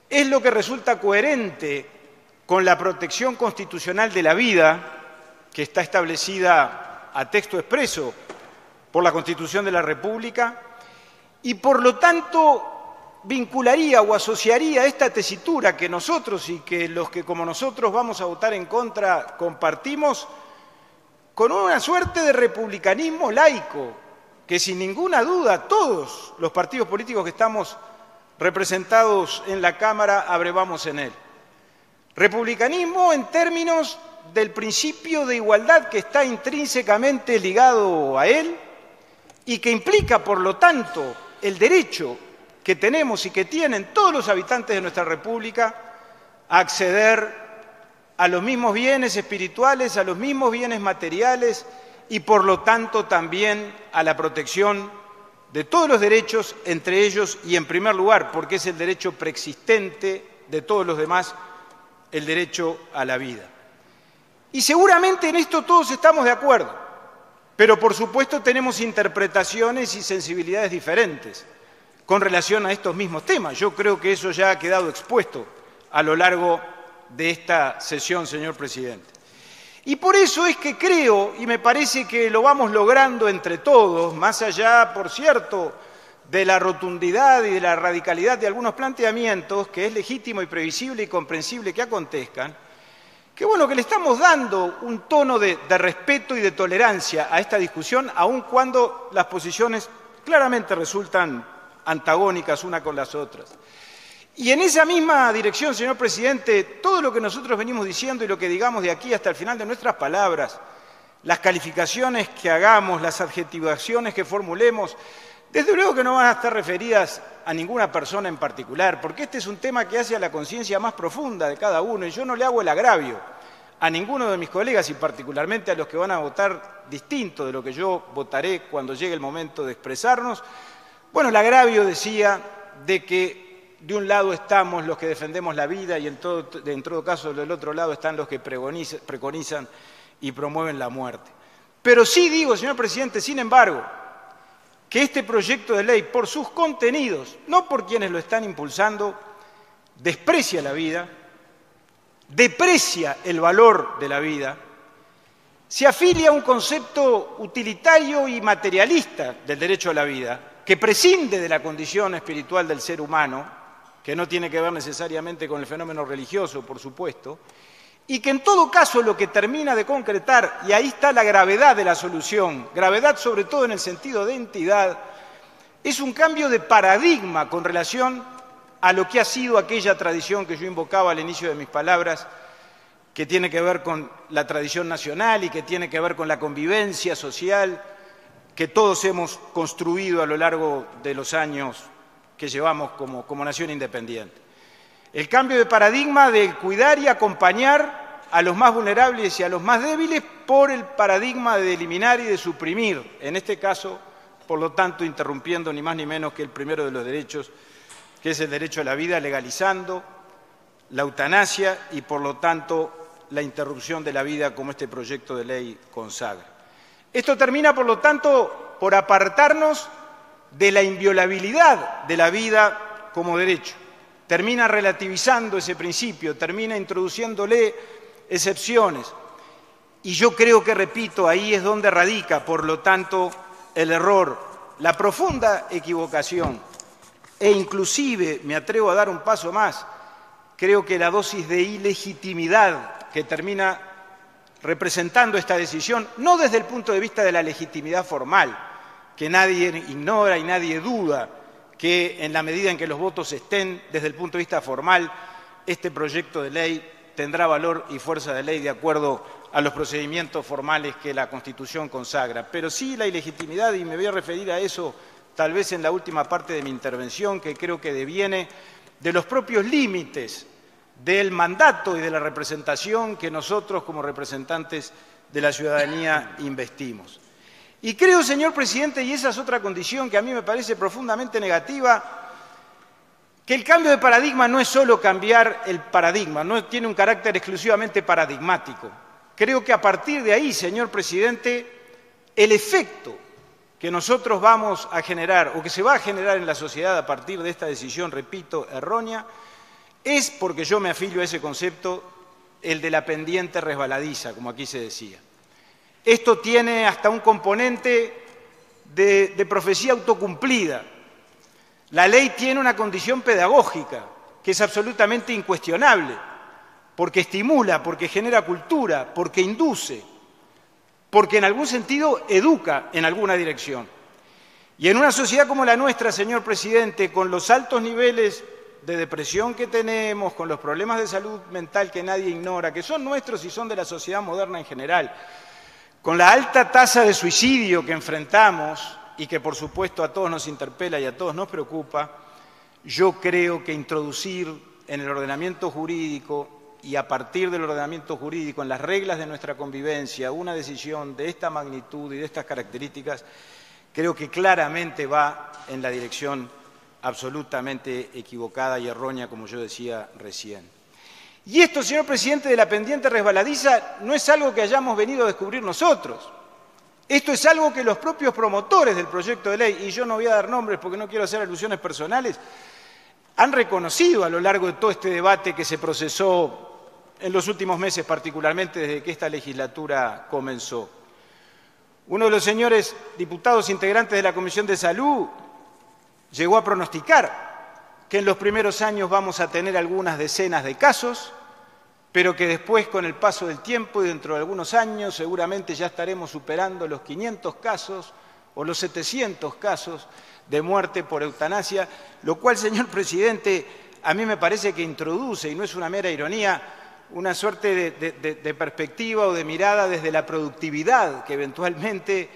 es lo que resulta coherente con la protección constitucional de la vida que está establecida a texto expreso por la Constitución de la República y por lo tanto vincularía o asociaría esta tesitura que nosotros y que los que como nosotros vamos a votar en contra compartimos con una suerte de republicanismo laico que sin ninguna duda todos los partidos políticos que estamos representados en la Cámara abrevamos en él. Republicanismo en términos del principio de igualdad que está intrínsecamente ligado a él y que implica, por lo tanto, el derecho que tenemos y que tienen todos los habitantes de nuestra República a acceder a los mismos bienes espirituales, a los mismos bienes materiales y, por lo tanto, también a la protección de todos los derechos, entre ellos y en primer lugar, porque es el derecho preexistente de todos los demás, el derecho a la vida. Y seguramente en esto todos estamos de acuerdo, pero por supuesto tenemos interpretaciones y sensibilidades diferentes con relación a estos mismos temas. Yo creo que eso ya ha quedado expuesto a lo largo de esta sesión, señor presidente. Y por eso es que creo, y me parece que lo vamos logrando entre todos, más allá, por cierto, de la rotundidad y de la radicalidad de algunos planteamientos, que es legítimo y previsible y comprensible que acontezcan, que bueno, que le estamos dando un tono de respeto y de tolerancia a esta discusión, aun cuando las posiciones claramente resultan antagónicas una con las otras. Y en esa misma dirección, señor presidente, todo lo que nosotros venimos diciendo y lo que digamos de aquí hasta el final de nuestras palabras, las calificaciones que hagamos, las adjetivaciones que formulemos, desde luego que no van a estar referidas a ninguna persona en particular, porque este es un tema que hace a la conciencia más profunda de cada uno, y yo no le hago el agravio a ninguno de mis colegas, y particularmente a los que van a votar distinto de lo que yo votaré cuando llegue el momento de expresarnos. Bueno, el agravio, decía, de que de un lado estamos los que defendemos la vida y en todo caso del otro lado están los que preconizan y promueven la muerte. Pero sí digo, señor presidente, sin embargo, que este proyecto de ley, por sus contenidos, no por quienes lo están impulsando, desprecia la vida, deprecia el valor de la vida, se afilia a un concepto utilitario y materialista del derecho a la vida, que prescinde de la condición espiritual del ser humano, que no tiene que ver necesariamente con el fenómeno religioso, por supuesto, y que en todo caso lo que termina de concretar, y ahí está la gravedad de la solución, gravedad sobre todo en el sentido de entidad, es un cambio de paradigma con relación a lo que ha sido aquella tradición que yo invocaba al inicio de mis palabras, que tiene que ver con la tradición nacional y que tiene que ver con la convivencia social que todos hemos construido a lo largo de los años que llevamos como nación independiente. El cambio de paradigma de cuidar y acompañar a los más vulnerables y a los más débiles por el paradigma de eliminar y de suprimir, en este caso, por lo tanto, interrumpiendo ni más ni menos que el primero de los derechos, que es el derecho a la vida, legalizando la eutanasia y, por lo tanto, la interrupción de la vida como este proyecto de ley consagra. Esto termina, por lo tanto, por apartarnos de la inviolabilidad de la vida como derecho. Termina relativizando ese principio, termina introduciéndole excepciones. Y yo creo que, repito, ahí es donde radica, por lo tanto, el error, la profunda equivocación. E inclusive, me atrevo a dar un paso más, creo que la dosis de ilegitimidad que termina representando esta decisión, no desde el punto de vista de la legitimidad formal, que nadie ignora y nadie duda que en la medida en que los votos estén desde el punto de vista formal, este proyecto de ley tendrá valor y fuerza de ley de acuerdo a los procedimientos formales que la Constitución consagra. Pero sí la ilegitimidad, y me voy a referir a eso tal vez en la última parte de mi intervención, que creo que deviene de los propios límites del mandato y de la representación que nosotros como representantes de la ciudadanía investimos. Y creo, señor presidente, y esa es otra condición que a mí me parece profundamente negativa, que el cambio de paradigma no es solo cambiar el paradigma, no tiene un carácter exclusivamente paradigmático. Creo que a partir de ahí, señor presidente, el efecto que nosotros vamos a generar o que se va a generar en la sociedad a partir de esta decisión, repito, errónea, es, porque yo me afilio a ese concepto, el de la pendiente resbaladiza, como aquí se decía. Esto tiene hasta un componente de profecía autocumplida. La ley tiene una condición pedagógica que es absolutamente incuestionable, porque estimula, porque genera cultura, porque induce, porque en algún sentido educa en alguna dirección. Y en una sociedad como la nuestra, señor presidente, con los altos niveles de depresión que tenemos, con los problemas de salud mental que nadie ignora, que son nuestros y son de la sociedad moderna en general, con la alta tasa de suicidio que enfrentamos y que por supuesto a todos nos interpela y a todos nos preocupa, yo creo que introducir en el ordenamiento jurídico y a partir del ordenamiento jurídico, en las reglas de nuestra convivencia, una decisión de esta magnitud y de estas características, creo que claramente va en la dirección absolutamente equivocada y errónea, como yo decía recién. Y esto, señor presidente, de la pendiente resbaladiza no es algo que hayamos venido a descubrir nosotros. Esto es algo que los propios promotores del proyecto de ley, y yo no voy a dar nombres porque no quiero hacer alusiones personales, han reconocido a lo largo de todo este debate que se procesó en los últimos meses, particularmente desde que esta legislatura comenzó. Uno de los señores diputados integrantes de la Comisión de Salud llegó a pronosticar que en los primeros años vamos a tener algunas decenas de casos, pero que después, con el paso del tiempo y dentro de algunos años, seguramente ya estaremos superando los 500 casos o los 700 casos de muerte por eutanasia, lo cual, señor presidente, a mí me parece que introduce, y no es una mera ironía, una suerte de perspectiva o de mirada desde la productividad que eventualmente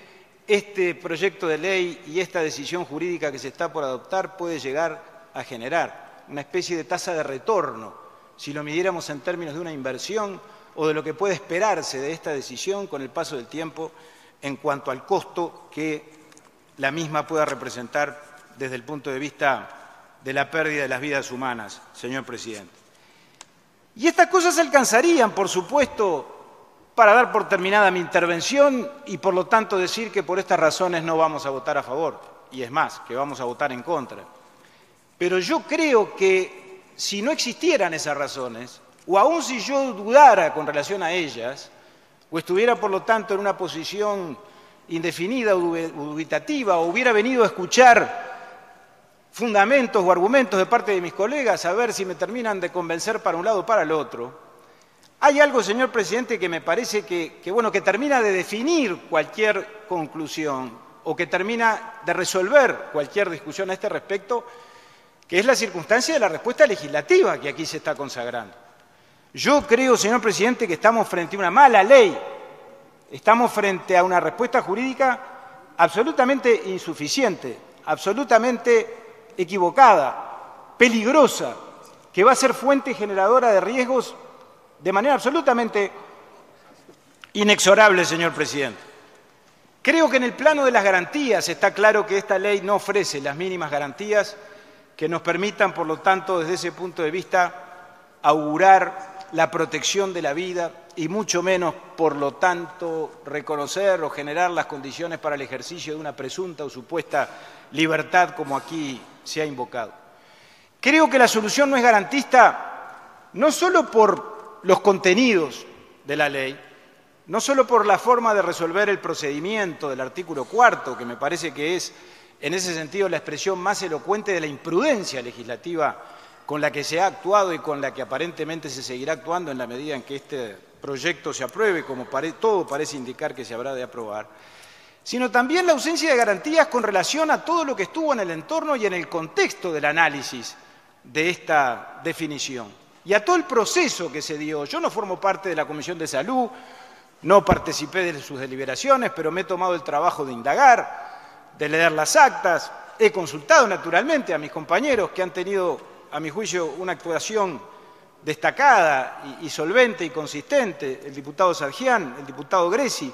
este proyecto de ley y esta decisión jurídica que se está por adoptar puede llegar a generar, una especie de tasa de retorno, si lo midiéramos en términos de una inversión o de lo que puede esperarse de esta decisión con el paso del tiempo en cuanto al costo que la misma pueda representar desde el punto de vista de la pérdida de las vidas humanas, señor presidente. Y estas cosas alcanzarían, por supuesto, para dar por terminada mi intervención y por lo tanto decir que por estas razones no vamos a votar a favor, y es más, que vamos a votar en contra. Pero yo creo que si no existieran esas razones, o aun si yo dudara con relación a ellas, o estuviera por lo tanto en una posición indefinida o dubitativa, o hubiera venido a escuchar fundamentos o argumentos de parte de mis colegas a ver si me terminan de convencer para un lado o para el otro, hay algo, señor presidente, que me parece que termina de definir cualquier conclusión o que termina de resolver cualquier discusión a este respecto, que es la circunstancia de la respuesta legislativa que aquí se está consagrando. Yo creo, señor presidente, que estamos frente a una mala ley, estamos frente a una respuesta jurídica absolutamente insuficiente, absolutamente equivocada, peligrosa, que va a ser fuente generadora de riesgos de manera absolutamente inexorable, señor presidente. Creo que en el plano de las garantías está claro que esta ley no ofrece las mínimas garantías que nos permitan, por lo tanto, desde ese punto de vista, augurar la protección de la vida y mucho menos, por lo tanto, reconocer o generar las condiciones para el ejercicio de una presunta o supuesta libertad como aquí se ha invocado. Creo que la solución no es garantista no solo por los contenidos de la ley, no solo por la forma de resolver el procedimiento del artículo 4, que me parece que es, en ese sentido, la expresión más elocuente de la imprudencia legislativa con la que se ha actuado y con la que aparentemente se seguirá actuando en la medida en que este proyecto se apruebe, como todo parece indicar que se habrá de aprobar, sino también la ausencia de garantías con relación a todo lo que estuvo en el entorno y en el contexto del análisis de esta definición y a todo el proceso que se dio. Yo no formo parte de la Comisión de Salud, no participé de sus deliberaciones, pero me he tomado el trabajo de indagar, de leer las actas, he consultado naturalmente a mis compañeros que han tenido, a mi juicio, una actuación destacada y solvente y consistente, el diputado Sargián, el diputado Greci.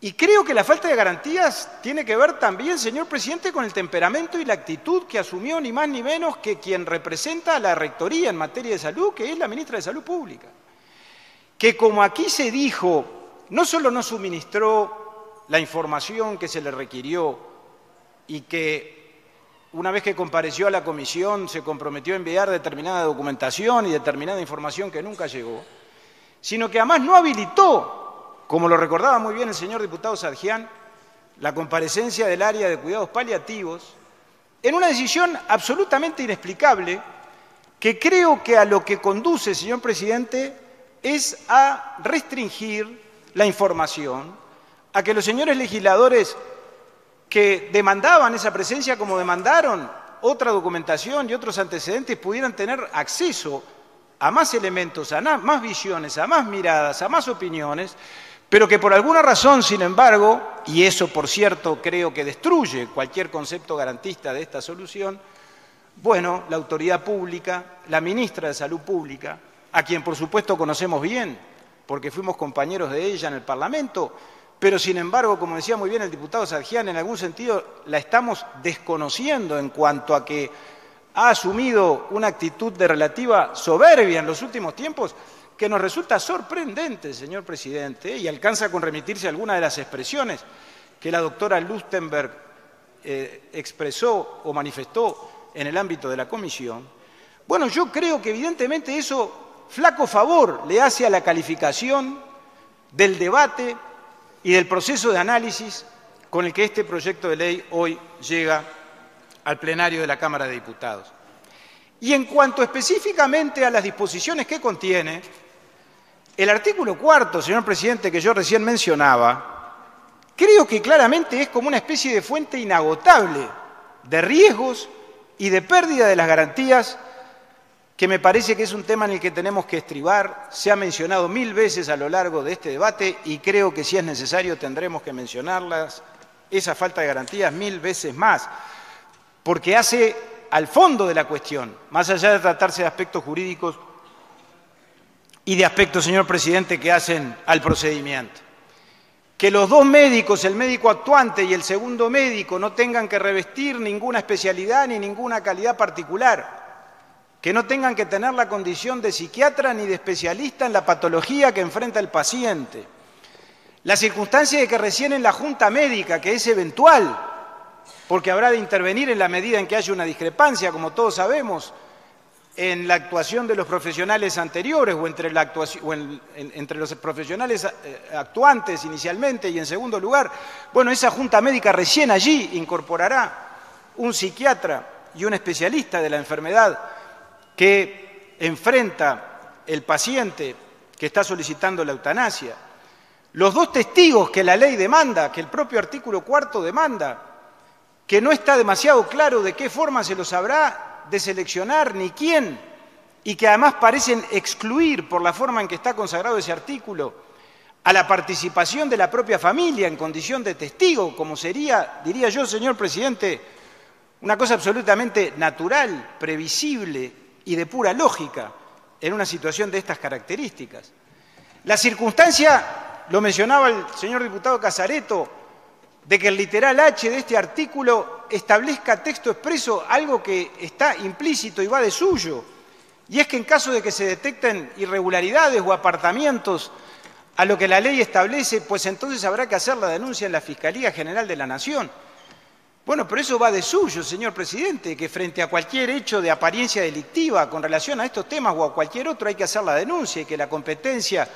Y creo que la falta de garantías tiene que ver también, señor presidente, con el temperamento y la actitud que asumió ni más ni menos que quien representa a la Rectoría en materia de salud, que es la ministra de Salud Pública, que, como aquí se dijo, no solo no suministró la información que se le requirió y que, una vez que compareció a la comisión, se comprometió a enviar determinada documentación y determinada información que nunca llegó, sino que además no habilitó, como lo recordaba muy bien el señor diputado Sargián, la comparecencia del área de cuidados paliativos, en una decisión absolutamente inexplicable que creo que a lo que conduce, señor presidente, es a restringir la información, a que los señores legisladores que demandaban esa presencia como demandaron otra documentación y otros antecedentes pudieran tener acceso a más elementos, a más visiones, a más miradas, a más opiniones, pero que por alguna razón, sin embargo, y eso por cierto creo que destruye cualquier concepto garantista de esta solución, bueno, la autoridad pública, la ministra de Salud Pública, a quien por supuesto conocemos bien, porque fuimos compañeros de ella en el Parlamento, pero sin embargo, como decía muy bien el diputado Sargián, en algún sentido la estamos desconociendo en cuanto a que ha asumido una actitud de relativa soberbia en los últimos tiempos, que nos resulta sorprendente, señor presidente, y alcanza con remitirse a algunas de las expresiones que la doctora Lustenberg expresó o manifestó en el ámbito de la comisión. Bueno, yo creo que evidentemente eso flaco favor le hace a la calificación del debate y del proceso de análisis con el que este proyecto de ley hoy llega al plenario de la Cámara de Diputados. Y en cuanto específicamente a las disposiciones que contiene, el artículo 4, señor presidente, que yo recién mencionaba, creo que claramente es como una especie de fuente inagotable de riesgos y de pérdida de las garantías, que me parece que es un tema en el que tenemos que estribar. Se ha mencionado 1000 veces a lo largo de este debate y creo que si es necesario tendremos que mencionarlas, esa falta de garantías 1000 veces más, porque hace al fondo de la cuestión, más allá de tratarse de aspectos jurídicos y de aspectos, señor presidente, que hacen al procedimiento. Que los dos médicos, el médico actuante y el segundo médico, no tengan que revestir ninguna especialidad ni ninguna calidad particular, que no tengan que tener la condición de psiquiatra ni de especialista en la patología que enfrenta el paciente. La circunstancia de que recién en la junta médica, que es eventual, porque habrá de intervenir en la medida en que haya una discrepancia, como todos sabemos, en la actuación de los profesionales anteriores o entre los profesionales actuantes inicialmente y en segundo lugar, bueno, esa junta médica recién allí incorporará un psiquiatra y un especialista de la enfermedad que enfrenta el paciente que está solicitando la eutanasia. Los dos testigos que la ley demanda, que el propio artículo 4 demanda, que no está demasiado claro de qué forma se los habrá de seleccionar ni quién, y que además parecen excluir por la forma en que está consagrado ese artículo a la participación de la propia familia en condición de testigo, como sería, diría yo, señor presidente, una cosa absolutamente natural, previsible y de pura lógica en una situación de estas características. La circunstancia, lo mencionaba el señor diputado Casareto, de que el literal H de este artículo establezca texto expreso algo que está implícito y va de suyo, y es que en caso de que se detecten irregularidades o apartamientos a lo que la ley establece, pues entonces habrá que hacer la denuncia en la Fiscalía General de la Nación. Bueno, pero eso va de suyo, señor presidente, que frente a cualquier hecho de apariencia delictiva con relación a estos temas o a cualquier otro hay que hacer la denuncia y que la competencia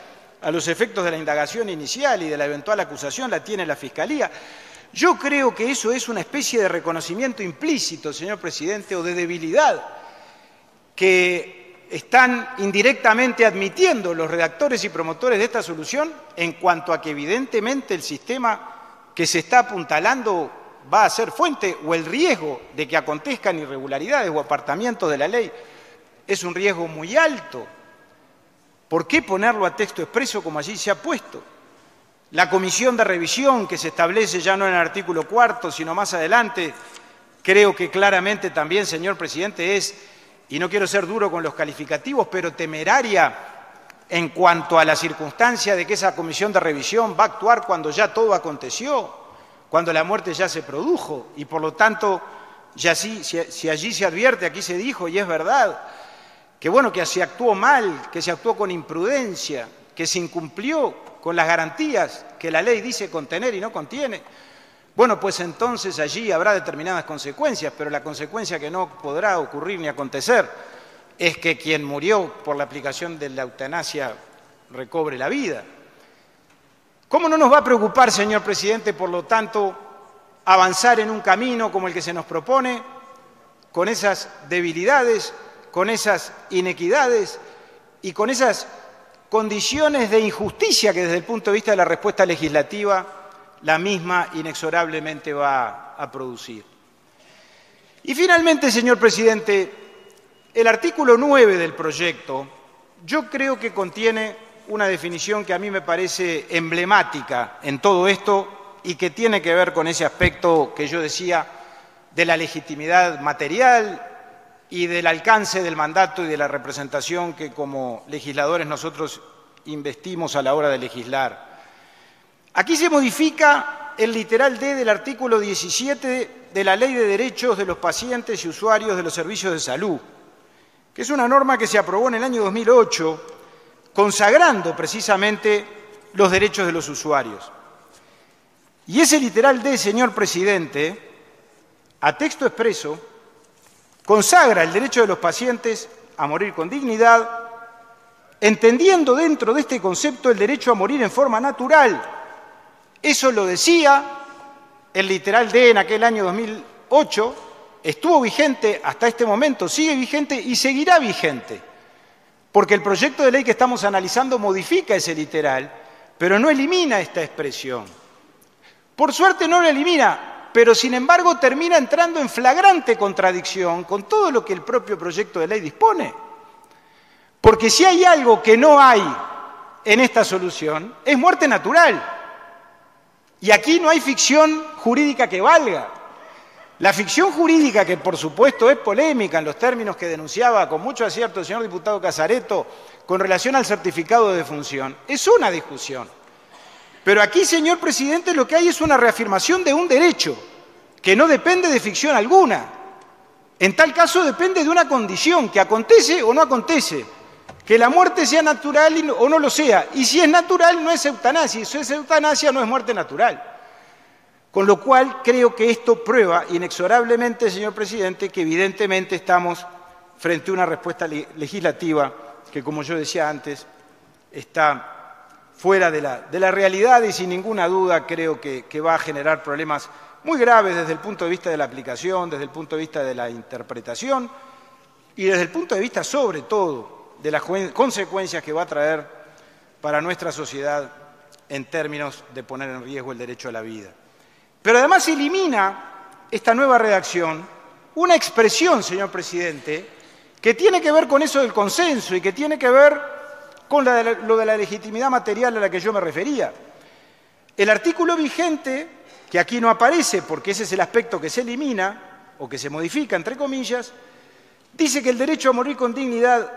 a los efectos de la indagación inicial y de la eventual acusación la tiene la Fiscalía. Yo creo que eso es una especie de reconocimiento implícito, señor presidente, o de debilidad que están indirectamente admitiendo los redactores y promotores de esta solución en cuanto a que evidentemente el sistema que se está apuntalando va a ser fuente o el riesgo de que acontezcan irregularidades o apartamientos de la ley es un riesgo muy alto. ¿Por qué ponerlo a texto expreso como allí se ha puesto? La comisión de revisión que se establece ya no en el artículo 4, sino más adelante, creo que claramente también, señor presidente, es, y no quiero ser duro con los calificativos, pero temeraria en cuanto a la circunstancia de que esa comisión de revisión va a actuar cuando ya todo aconteció, cuando la muerte ya se produjo, y por lo tanto, ya si allí se advierte, aquí se dijo, y es verdad, que bueno, que se actuó mal, que se actuó con imprudencia, que se incumplió con las garantías que la ley dice contener y no contiene, bueno, pues entonces allí habrá determinadas consecuencias, pero la consecuencia que no podrá ocurrir ni acontecer es que quien murió por la aplicación de la eutanasia recobre la vida. ¿Cómo no nos va a preocupar, señor presidente, por lo tanto, avanzar en un camino como el que se nos propone, con esas debilidades, con esas inequidades y con esas condiciones de injusticia que desde el punto de vista de la respuesta legislativa la misma inexorablemente va a producir? Y finalmente, señor presidente, el artículo 9 del proyecto yo creo que contiene una definición que a mí me parece emblemática en todo esto y que tiene que ver con ese aspecto que yo decía de la legitimidad material y del alcance del mandato y de la representación que como legisladores nosotros investimos a la hora de legislar. Aquí se modifica el literal D del artículo 17 de la Ley de Derechos de los Pacientes y Usuarios de los Servicios de Salud, que es una norma que se aprobó en el año 2008, consagrando precisamente los derechos de los usuarios. Y ese literal D, señor presidente, a texto expreso, consagra el derecho de los pacientes a morir con dignidad entendiendo dentro de este concepto el derecho a morir en forma natural. Eso lo decía el literal D en aquel año 2008, estuvo vigente hasta este momento, sigue vigente y seguirá vigente, porque el proyecto de ley que estamos analizando modifica ese literal, pero no elimina esta expresión. Por suerte no lo elimina, pero sin embargo termina entrando en flagrante contradicción con todo lo que el propio proyecto de ley dispone. Porque si hay algo que no hay en esta solución, es muerte natural. Y aquí no hay ficción jurídica que valga. La ficción jurídica, que por supuesto es polémica en los términos que denunciaba con mucho acierto el señor diputado Casareto con relación al certificado de defunción, es una discusión. Pero aquí, señor presidente, lo que hay es una reafirmación de un derecho que no depende de ficción alguna. En tal caso depende de una condición, que acontece o no acontece, que la muerte sea natural o no lo sea. Y si es natural, no es eutanasia. Y si es eutanasia, no es muerte natural. Con lo cual, creo que esto prueba inexorablemente, señor presidente, que evidentemente estamos frente a una respuesta legislativa que, como yo decía antes, está fuera de la realidad y sin ninguna duda creo que va a generar problemas muy graves desde el punto de vista de la aplicación, desde el punto de vista de la interpretación y desde el punto de vista, sobre todo, de las consecuencias que va a traer para nuestra sociedad en términos de poner en riesgo el derecho a la vida. Pero además elimina esta nueva redacción una expresión, señor presidente, que tiene que ver con eso del consenso y que tiene que ver con lo de la legitimidad material a la que yo me refería. El artículo vigente, que aquí no aparece porque ese es el aspecto que se elimina o que se modifica, entre comillas, dice que el derecho a morir con dignidad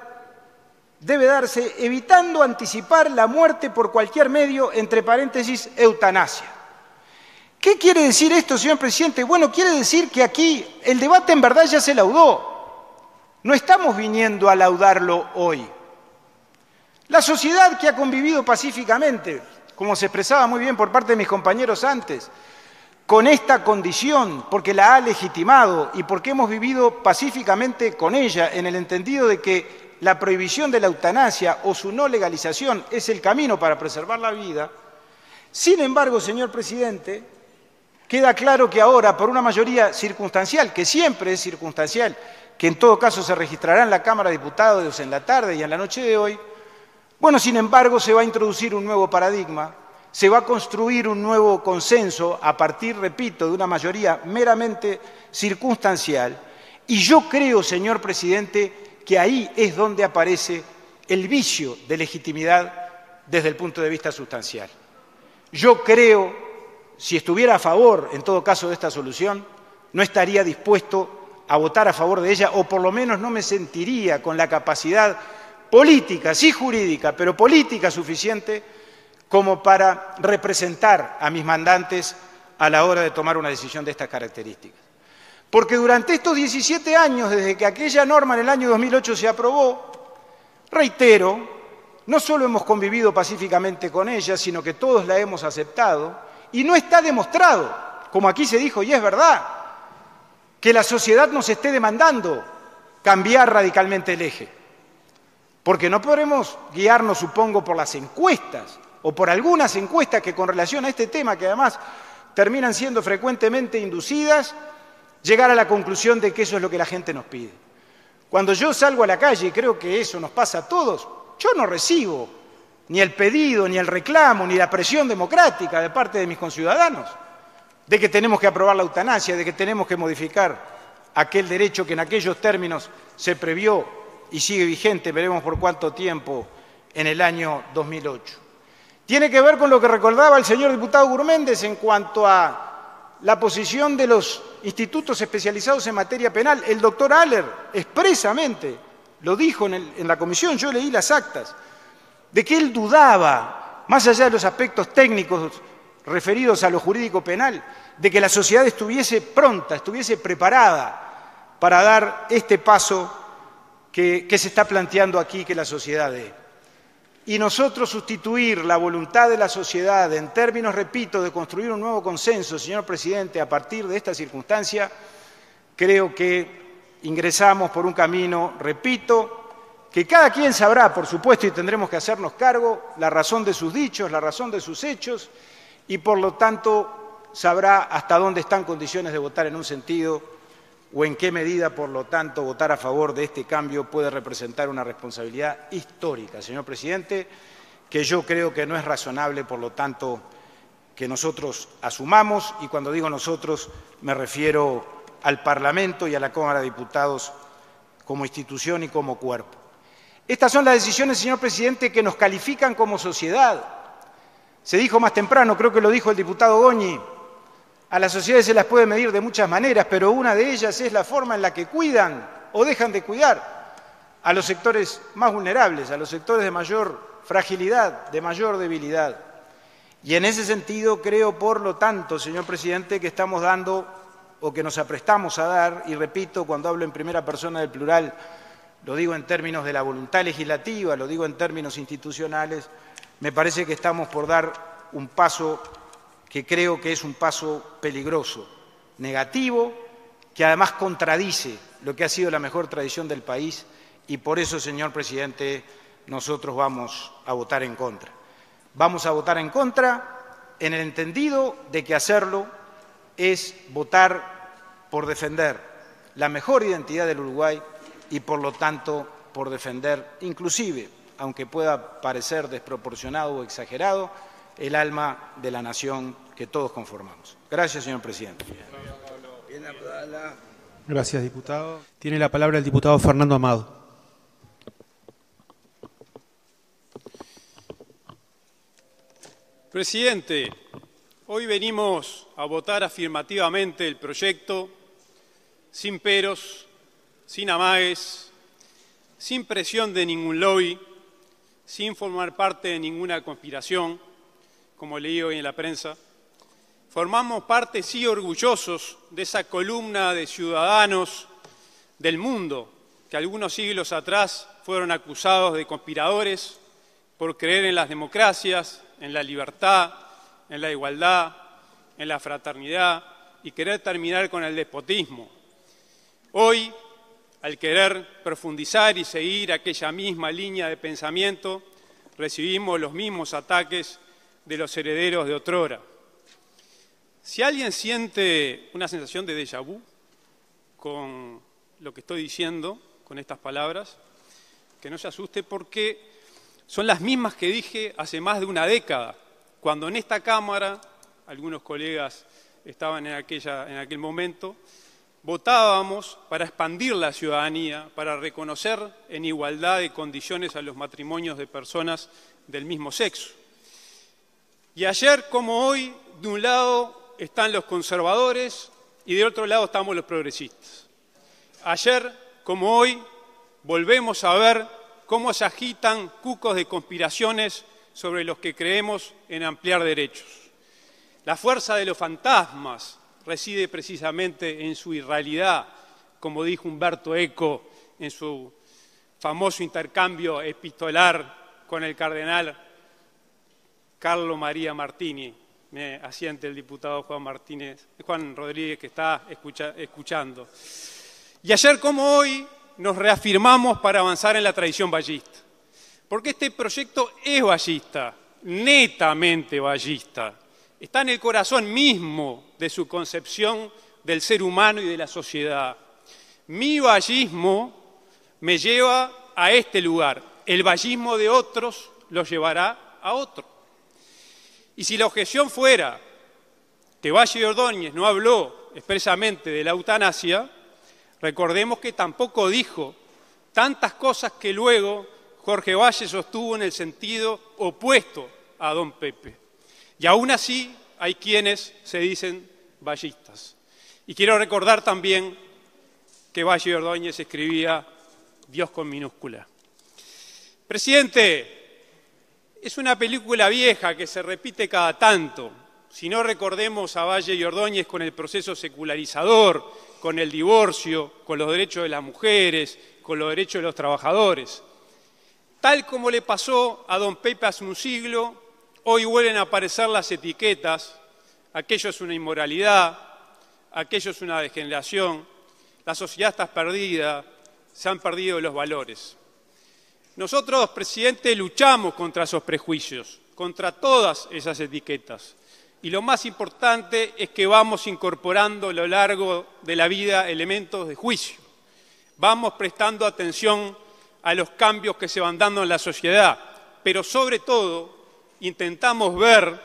debe darse evitando anticipar la muerte por cualquier medio, entre paréntesis, eutanasia. ¿Qué quiere decir esto, señor presidente? Bueno, quiere decir que aquí el debate en verdad ya se laudó. No estamos viniendo a laudarlo hoy. La sociedad que ha convivido pacíficamente, como se expresaba muy bien por parte de mis compañeros antes, con esta condición, porque la ha legitimado y porque hemos vivido pacíficamente con ella, en el entendido de que la prohibición de la eutanasia o su no legalización es el camino para preservar la vida. Sin embargo, señor presidente, queda claro que ahora, por una mayoría circunstancial, que siempre es circunstancial, que en todo caso se registrará en la Cámara de Diputados en la tarde y en la noche de hoy, bueno, sin embargo, se va a introducir un nuevo paradigma, se va a construir un nuevo consenso a partir, repito, de una mayoría meramente circunstancial. Y yo creo, señor presidente, que ahí es donde aparece el vicio de legitimidad desde el punto de vista sustancial. Yo creo, si estuviera a favor, en todo caso, de esta solución, no estaría dispuesto a votar a favor de ella, o por lo menos no me sentiría con la capacidad política, sí jurídica, pero política suficiente como para representar a mis mandantes a la hora de tomar una decisión de estas características. Porque durante estos 17 años, desde que aquella norma en el año 2008 se aprobó, reitero, no solo hemos convivido pacíficamente con ella, sino que todos la hemos aceptado, y no está demostrado, como aquí se dijo, y es verdad, que la sociedad nos esté demandando cambiar radicalmente el eje. Porque no podremos guiarnos, supongo, por las encuestas o por algunas encuestas que con relación a este tema, que además terminan siendo frecuentemente inducidas, llegar a la conclusión de que eso es lo que la gente nos pide. Cuando yo salgo a la calle, y creo que eso nos pasa a todos, yo no recibo ni el pedido, ni el reclamo, ni la presión democrática de parte de mis conciudadanos de que tenemos que aprobar la eutanasia, de que tenemos que modificar aquel derecho que en aquellos términos se previó y sigue vigente, veremos por cuánto tiempo, en el año 2008. Tiene que ver con lo que recordaba el señor diputado Gurméndez en cuanto a la posición de los institutos especializados en materia penal. El doctor Haller expresamente lo dijo en la comisión, yo leí las actas, de que él dudaba, más allá de los aspectos técnicos referidos a lo jurídico penal, de que la sociedad estuviese pronta, estuviese preparada para dar este paso que se está planteando aquí que la sociedad dé. Y nosotros sustituir la voluntad de la sociedad en términos, repito, de construir un nuevo consenso, señor presidente, a partir de esta circunstancia, creo que ingresamos por un camino, repito, que cada quien sabrá, por supuesto, y tendremos que hacernos cargo, la razón de sus dichos, la razón de sus hechos, y por lo tanto sabrá hasta dónde está en condiciones de votar en un sentido o en qué medida, por lo tanto, votar a favor de este cambio puede representar una responsabilidad histórica, señor presidente, que yo creo que no es razonable, por lo tanto, que nosotros asumamos, y cuando digo nosotros me refiero al Parlamento y a la Cámara de Diputados como institución y como cuerpo. Estas son las decisiones, señor presidente, que nos califican como sociedad. Se dijo más temprano, creo que lo dijo el diputado Goñi, a las sociedades se las puede medir de muchas maneras, pero una de ellas es la forma en la que cuidan o dejan de cuidar a los sectores más vulnerables, a los sectores de mayor fragilidad, de mayor debilidad. Y en ese sentido creo, por lo tanto, señor presidente, que estamos dando o que nos aprestamos a dar, y repito, cuando hablo en primera persona del plural, lo digo en términos de la voluntad legislativa, lo digo en términos institucionales, me parece que estamos por dar un paso que creo que es un paso peligroso, negativo, que además contradice lo que ha sido la mejor tradición del país, y por eso, señor presidente, nosotros vamos a votar en contra. Vamos a votar en contra en el entendido de que hacerlo es votar por defender la mejor identidad del Uruguay y, por lo tanto, por defender, inclusive, aunque pueda parecer desproporcionado o exagerado, el alma de la nación que todos conformamos. Gracias, señor presidente. Gracias, diputado. Tiene la palabra el diputado Fernando Amado. Presidente, hoy venimos a votar afirmativamente el proyecto, sin peros, sin amagues, sin presión de ningún lobby, sin formar parte de ninguna conspiración, como leí hoy en la prensa. Formamos parte, sí, orgullosos de esa columna de ciudadanos del mundo que algunos siglos atrás fueron acusados de conspiradores por creer en las democracias, en la libertad, en la igualdad, en la fraternidad y querer terminar con el despotismo. Hoy, al querer profundizar y seguir aquella misma línea de pensamiento, recibimos los mismos ataques de los herederos de otrora. Si alguien siente una sensación de déjà vu con lo que estoy diciendo, con estas palabras, que no se asuste porque son las mismas que dije hace más de una década, cuando en esta Cámara, algunos colegas estaban en aquel momento, votábamos para expandir la ciudadanía, para reconocer en igualdad de condiciones a los matrimonios de personas del mismo sexo. Y ayer, como hoy, de un lado están los conservadores y de otro lado estamos los progresistas. Ayer, como hoy, volvemos a ver cómo se agitan cucos de conspiraciones sobre los que creemos en ampliar derechos. La fuerza de los fantasmas reside precisamente en su irrealidad, como dijo Umberto Eco en su famoso intercambio epistolar con el cardenal Carlo María Martini. Me asiente el diputado Juan Rodríguez, que está escuchando. Y ayer como hoy nos reafirmamos para avanzar en la tradición vallista, porque este proyecto es vallista, netamente vallista. Está en el corazón mismo de su concepción del ser humano y de la sociedad. Mi vallismo me lleva a este lugar, el vallismo de otros lo llevará a otro. Y si la objeción fuera que Valle de Ordóñez no habló expresamente de la eutanasia, recordemos que tampoco dijo tantas cosas que luego Jorge Valle sostuvo en el sentido opuesto a don Pepe. Y aún así hay quienes se dicen vallistas. Y quiero recordar también que Valle de Ordóñez escribía Dios con minúscula. Presidente, es una película vieja que se repite cada tanto. Si no, recordemos a Valle de Ordóñez con el proceso secularizador, con el divorcio, con los derechos de las mujeres, con los derechos de los trabajadores. Tal como le pasó a don Pepe hace un siglo, hoy vuelven a aparecer las etiquetas, aquello es una inmoralidad, aquello es una degeneración, la sociedad está perdida, se han perdido los valores. Nosotros, presidente, luchamos contra esos prejuicios, contra todas esas etiquetas. Y lo más importante es que vamos incorporando a lo largo de la vida elementos de juicio. Vamos prestando atención a los cambios que se van dando en la sociedad, pero sobre todo intentamos ver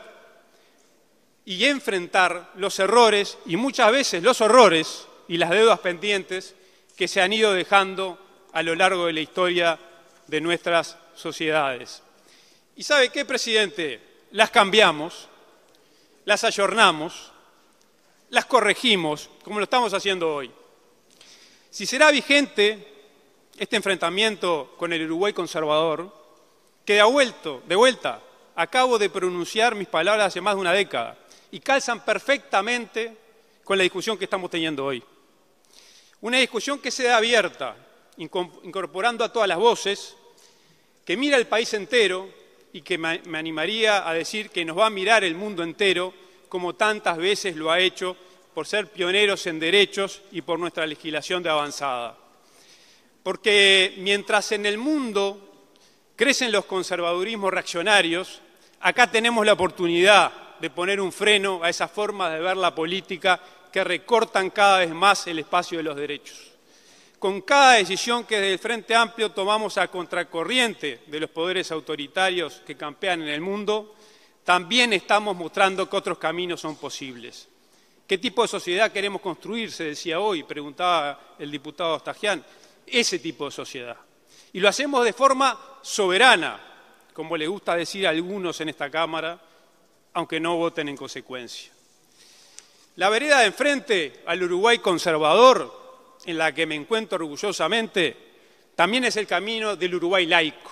y enfrentar los errores y muchas veces los horrores y las deudas pendientes que se han ido dejando a lo largo de la historia de nuestras sociedades. ¿Y sabe qué, presidente? Las cambiamos, las ayornamos, las corregimos, como lo estamos haciendo hoy. Si será vigente este enfrentamiento con el Uruguay conservador, que de vuelta acabo de pronunciar mis palabras hace más de una década y calzan perfectamente con la discusión que estamos teniendo hoy. Una discusión que sea abierta, incorporando a todas las voces, que mira el país entero y que me animaría a decir que nos va a mirar el mundo entero, como tantas veces lo ha hecho por ser pioneros en derechos y por nuestra legislación de avanzada. Porque mientras en el mundo crecen los conservadurismos reaccionarios, acá tenemos la oportunidad de poner un freno a esas formas de ver la política que recortan cada vez más el espacio de los derechos. Con cada decisión que desde el Frente Amplio tomamos a contracorriente de los poderes autoritarios que campean en el mundo, también estamos mostrando que otros caminos son posibles. ¿Qué tipo de sociedad queremos construir? Se decía hoy, preguntaba el diputado Stajian. Ese tipo de sociedad. Y lo hacemos de forma soberana, como le gusta decir a algunos en esta Cámara, aunque no voten en consecuencia. La vereda de enfrente al Uruguay conservador, en la que me encuentro orgullosamente, también es el camino del Uruguay laico.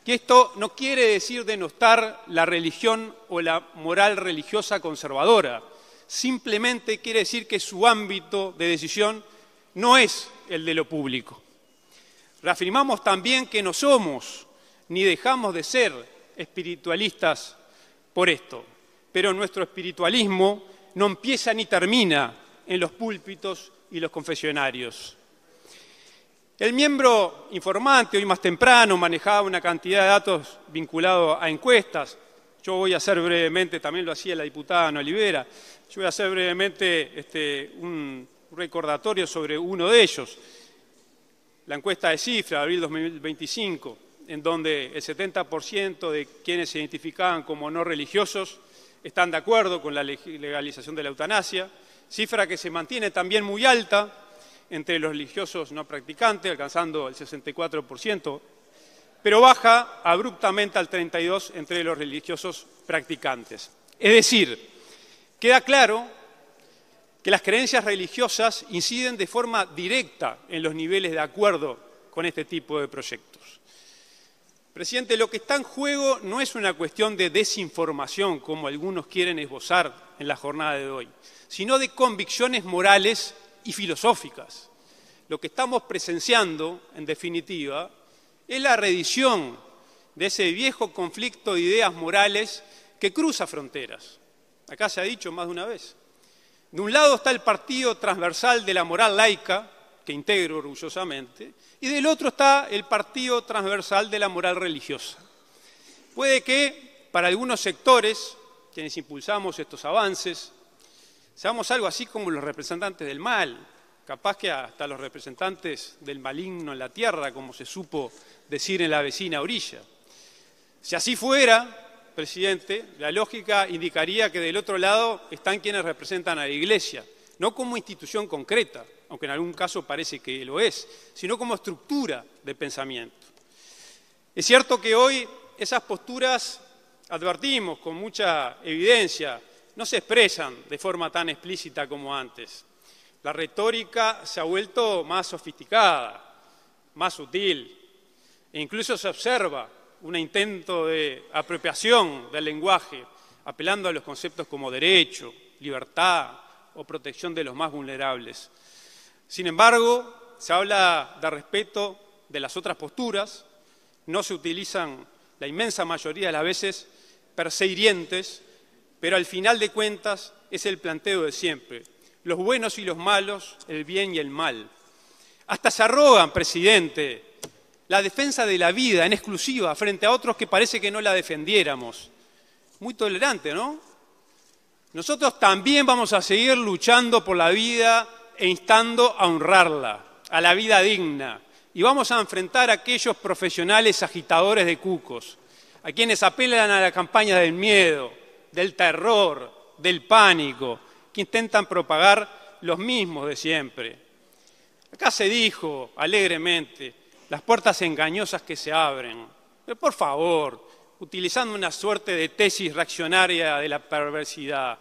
Y esto no quiere decir denostar la religión o la moral religiosa conservadora, simplemente quiere decir que su ámbito de decisión no es el de lo público. Reafirmamos también que no somos ni dejamos de ser espiritualistas por esto, pero nuestro espiritualismo no empieza ni termina en los púlpitos y los confesionarios. El miembro informante, hoy más temprano, manejaba una cantidad de datos vinculados a encuestas. Yo voy a hacer brevemente, también lo hacía la diputada Ana Olivera, yo voy a hacer brevemente un recordatorio sobre uno de ellos. La encuesta de Cifra de abril 2025, en donde el 70% de quienes se identificaban como no religiosos están de acuerdo con la legalización de la eutanasia, cifra que se mantiene también muy alta entre los religiosos no practicantes, alcanzando el 64%, pero baja abruptamente al 32% entre los religiosos practicantes. Es decir, queda claro que las creencias religiosas inciden de forma directa en los niveles de acuerdo con este tipo de proyectos. Presidente, lo que está en juego no es una cuestión de desinformación, como algunos quieren esbozar en la jornada de hoy, sino de convicciones morales y filosóficas. Lo que estamos presenciando, en definitiva, es la reedición de ese viejo conflicto de ideas morales que cruza fronteras. Acá se ha dicho más de una vez. De un lado está el partido transversal de la moral laica, que integro orgullosamente, y del otro está el partido transversal de la moral religiosa. Puede que para algunos sectores, quienes impulsamos estos avances, seamos algo así como los representantes del mal, capaz que hasta los representantes del maligno en la tierra, como se supo decir en la vecina orilla. Si así fuera, presidente, la lógica indicaría que del otro lado están quienes representan a la Iglesia, no como institución concreta, aunque en algún caso parece que lo es, sino como estructura de pensamiento. Es cierto que hoy esas posturas, advertimos con mucha evidencia, no se expresan de forma tan explícita como antes. La retórica se ha vuelto más sofisticada, más sutil, e incluso se observa un intento de apropiación del lenguaje, apelando a los conceptos como derecho, libertad o protección de los más vulnerables. Sin embargo, se habla de respeto de las otras posturas, no se utilizan la inmensa mayoría de las veces per se hirientes, pero al final de cuentas es el planteo de siempre, los buenos y los malos, el bien y el mal. Hasta se arrogan, presidente, la defensa de la vida en exclusiva frente a otros que parece que no la defendiéramos. Muy tolerante, ¿no? Nosotros también vamos a seguir luchando por la vida e instando a honrarla, a la vida digna. Y vamos a enfrentar a aquellos profesionales agitadores de cucos, a quienes apelan a la campaña del miedo, del terror, del pánico, que intentan propagar los mismos de siempre. Acá se dijo alegremente, las puertas engañosas que se abren. Pero por favor, utilizando una suerte de tesis reaccionaria de la perversidad,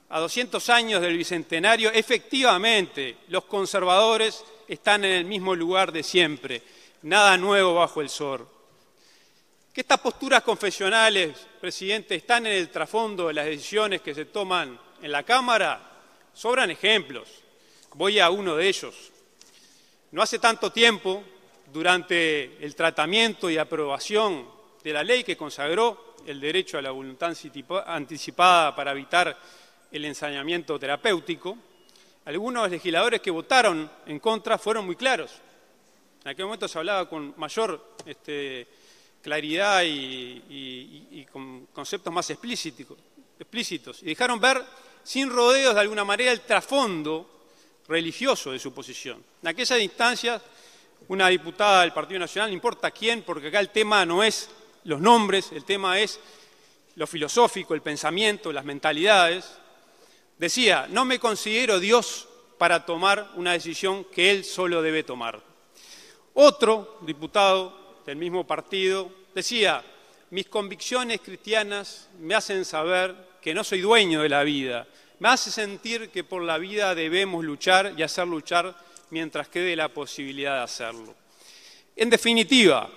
a 200 años del Bicentenario, efectivamente, los conservadores están en el mismo lugar de siempre, nada nuevo bajo el sol. Que estas posturas confesionales, presidente, están en el trasfondo de las decisiones que se toman en la Cámara, sobran ejemplos. Voy a uno de ellos. No hace tanto tiempo, durante el tratamiento y aprobación de la ley que consagró el derecho a la voluntad anticipada para evitar el ensañamiento terapéutico, algunos legisladores que votaron en contra fueron muy claros. En aquel momento se hablaba con mayor claridad y con conceptos más explícitos, y dejaron ver sin rodeos de alguna manera el trasfondo religioso de su posición. En aquellas instancias, una diputada del Partido Nacional, no importa quién, porque acá el tema no es los nombres, el tema es lo filosófico, el pensamiento, las mentalidades, decía, no me considero Dios para tomar una decisión que Él solo debe tomar. Otro diputado del mismo partido decía, mis convicciones cristianas me hacen saber que no soy dueño de la vida, me hace sentir que por la vida debemos luchar y hacer luchar mientras quede la posibilidad de hacerlo. En definitiva,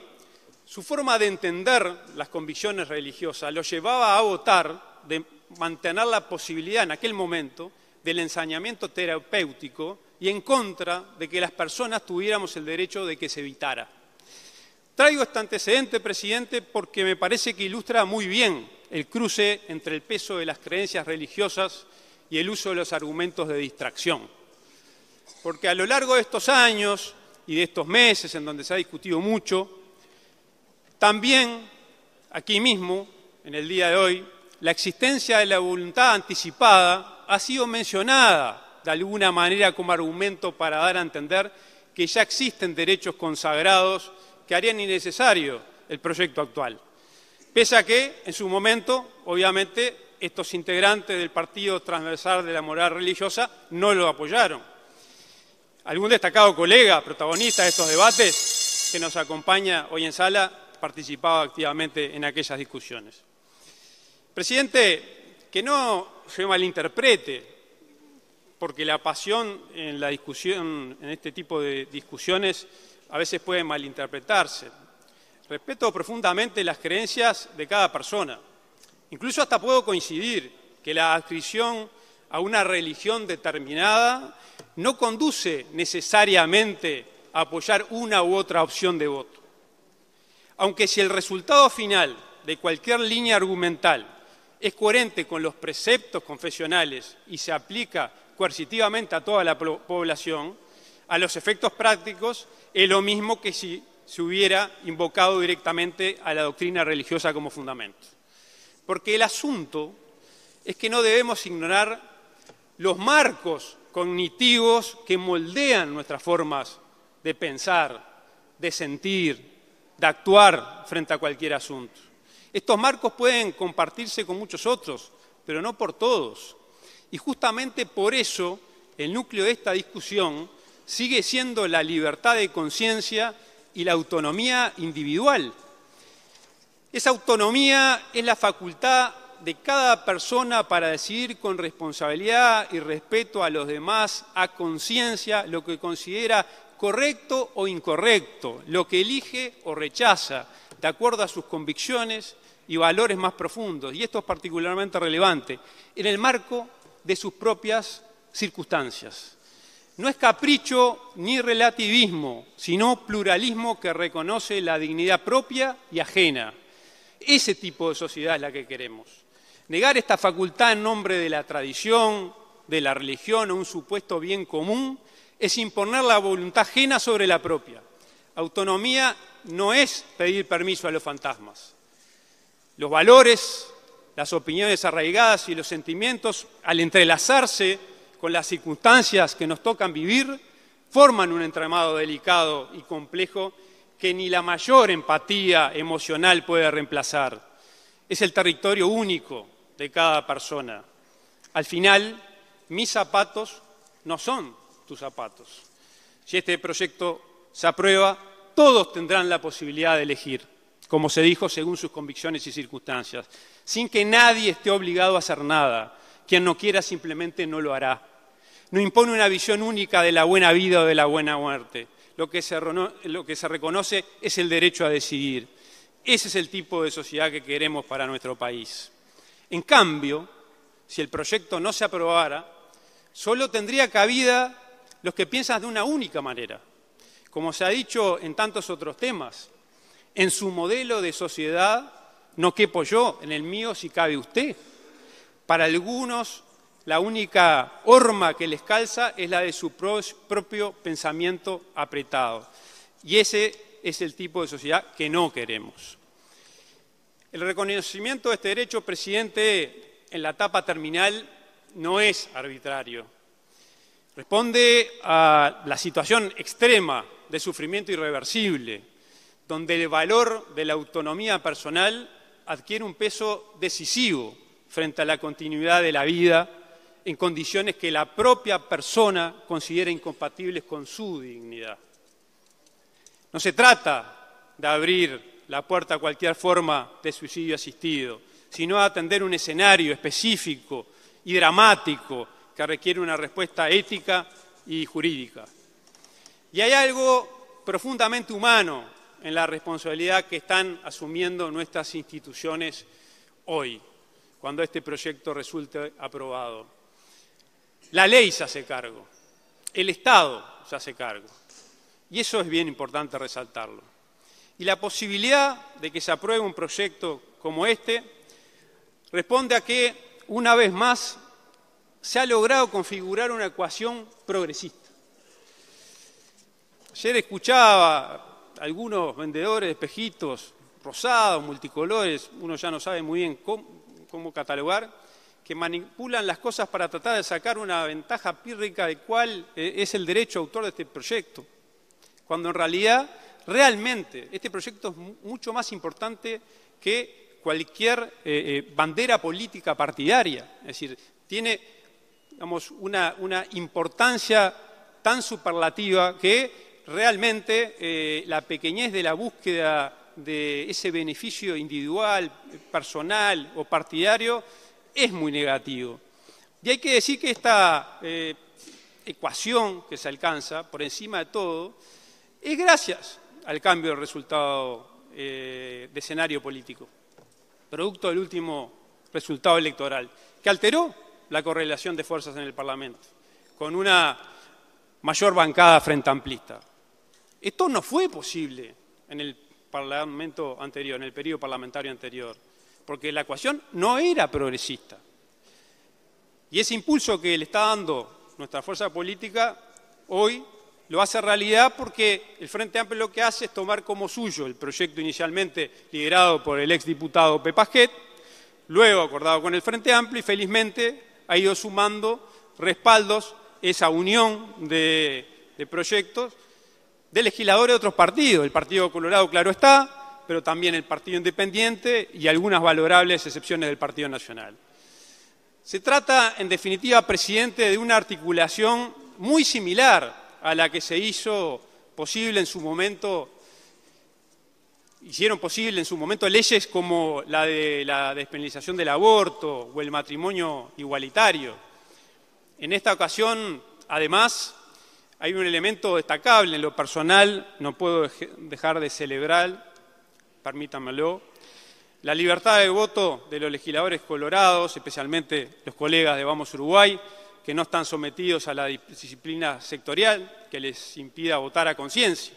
su forma de entender las convicciones religiosas lo llevaba a votar de mantener la posibilidad en aquel momento del ensañamiento terapéutico y en contra de que las personas tuviéramos el derecho de que se evitara. Traigo este antecedente, presidente, porque me parece que ilustra muy bien el cruce entre el peso de las creencias religiosas y el uso de los argumentos de distracción. Porque a lo largo de estos años y de estos meses en donde se ha discutido mucho, también aquí mismo, en el día de hoy, la existencia de la voluntad anticipada ha sido mencionada de alguna manera como argumento para dar a entender que ya existen derechos consagrados que harían innecesario el proyecto actual. Pese a que, en su momento, obviamente, estos integrantes del Partido Transversal de la Moral Religiosa no lo apoyaron. Algún destacado colega, protagonista de estos debates, que nos acompaña hoy en sala, participaba activamente en aquellas discusiones. Presidente, que no se malinterprete, porque la pasión en la discusión, en este tipo de discusiones, a veces puede malinterpretarse. Respeto profundamente las creencias de cada persona. Incluso hasta puedo coincidir que la adscripción a una religión determinada no conduce necesariamente a apoyar una u otra opción de voto. Aunque si el resultado final de cualquier línea argumental es coherente con los preceptos confesionales y se aplica coercitivamente a toda la población, a los efectos prácticos es lo mismo que si se hubiera invocado directamente a la doctrina religiosa como fundamento. Porque el asunto es que no debemos ignorar los marcos cognitivos que moldean nuestras formas de pensar, de sentir, de actuar frente a cualquier asunto. Estos marcos pueden compartirse con muchos otros, pero no por todos. Y justamente por eso el núcleo de esta discusión sigue siendo la libertad de conciencia y la autonomía individual. Esa autonomía es la facultad de cada persona para decidir con responsabilidad y respeto a los demás, a conciencia, lo que considera correcto o incorrecto, lo que elige o rechaza, de acuerdo a sus convicciones y valores más profundos. Y esto es particularmente relevante en el marco de sus propias circunstancias. No es capricho ni relativismo, sino pluralismo que reconoce la dignidad propia y ajena. Ese tipo de sociedad es la que queremos. Negar esta facultad en nombre de la tradición, de la religión o un supuesto bien común es imponer la voluntad ajena sobre la propia. Autonomía no es pedir permiso a los fantasmas. Los valores, las opiniones arraigadas y los sentimientos, al entrelazarse con las circunstancias que nos tocan vivir, forman un entramado delicado y complejo que ni la mayor empatía emocional puede reemplazar. Es el territorio único de cada persona. Al final, mis zapatos no son tus zapatos. Si este proyecto se aprueba, todos tendrán la posibilidad de elegir, como se dijo, según sus convicciones y circunstancias, sin que nadie esté obligado a hacer nada. Quien no quiera simplemente no lo hará. No impone una visión única de la buena vida o de la buena muerte. Lo que se reconoce es el derecho a decidir. Ese es el tipo de sociedad que queremos para nuestro país. En cambio, si el proyecto no se aprobara, solo tendría cabida los que piensan de una única manera. Como se ha dicho en tantos otros temas, en su modelo de sociedad no quepo yo, en el mío sí cabe usted. Para algunos, la única horma que les calza es la de su propio pensamiento apretado. Y ese es el tipo de sociedad que no queremos. El reconocimiento de este derecho, presidente, en la etapa terminal no es arbitrario. Responde a la situación extrema de sufrimiento irreversible, donde el valor de la autonomía personal adquiere un peso decisivo frente a la continuidad de la vida en condiciones que la propia persona considera incompatibles con su dignidad. No se trata de abrir la puerta a cualquier forma de suicidio asistido, sino de atender un escenario específico y dramático que requiere una respuesta ética y jurídica. Y hay algo profundamente humano en la responsabilidad que están asumiendo nuestras instituciones hoy, cuando este proyecto resulte aprobado. La ley se hace cargo, el Estado se hace cargo, y eso es bien importante resaltarlo. Y la posibilidad de que se apruebe un proyecto como este responde a que, una vez más, se ha logrado configurar una ecuación progresista. Ayer escuchaba a algunos vendedores de espejitos rosados, multicolores, uno ya no sabe muy bien cómo catalogar, que manipulan las cosas para tratar de sacar una ventaja pírrica de cuál es el derecho autor de este proyecto, cuando en realidad, realmente, este proyecto es mucho más importante que cualquier bandera política partidaria. Es decir, tiene, digamos, una importancia tan superlativa que realmente la pequeñez de la búsqueda de ese beneficio individual, personal o partidario es muy negativo. Y hay que decir que esta ecuación que se alcanza, por encima de todo, es gracias al cambio del resultado de escenario político, producto del último resultado electoral, que alteró la correlación de fuerzas en el Parlamento, con una mayor bancada frente amplista. Esto no fue posible en el Parlamento anterior, en el periodo parlamentario anterior, porque la ecuación no era progresista. Y ese impulso que le está dando nuestra fuerza política hoy lo hace realidad porque el Frente Amplio lo que hace es tomar como suyo el proyecto inicialmente liderado por el exdiputado Pepa Jet, luego acordado con el Frente Amplio y felizmente ha ido sumando respaldos, esa unión de proyectos de legisladores de otros partidos. El Partido Colorado, claro está, pero también el Partido Independiente y algunas valorables excepciones del Partido Nacional. Se trata, en definitiva, presidente, de una articulación muy similar a la que se hizo posible en su momento, hicieron posible en su momento leyes como la de la despenalización del aborto o el matrimonio igualitario. En esta ocasión, además, hay un elemento destacable en lo personal, no puedo dejar de celebrar, permítanmelo, la libertad de voto de los legisladores colorados, especialmente los colegas de Vamos Uruguay, que no están sometidos a la disciplina sectorial que les impida votar a conciencia,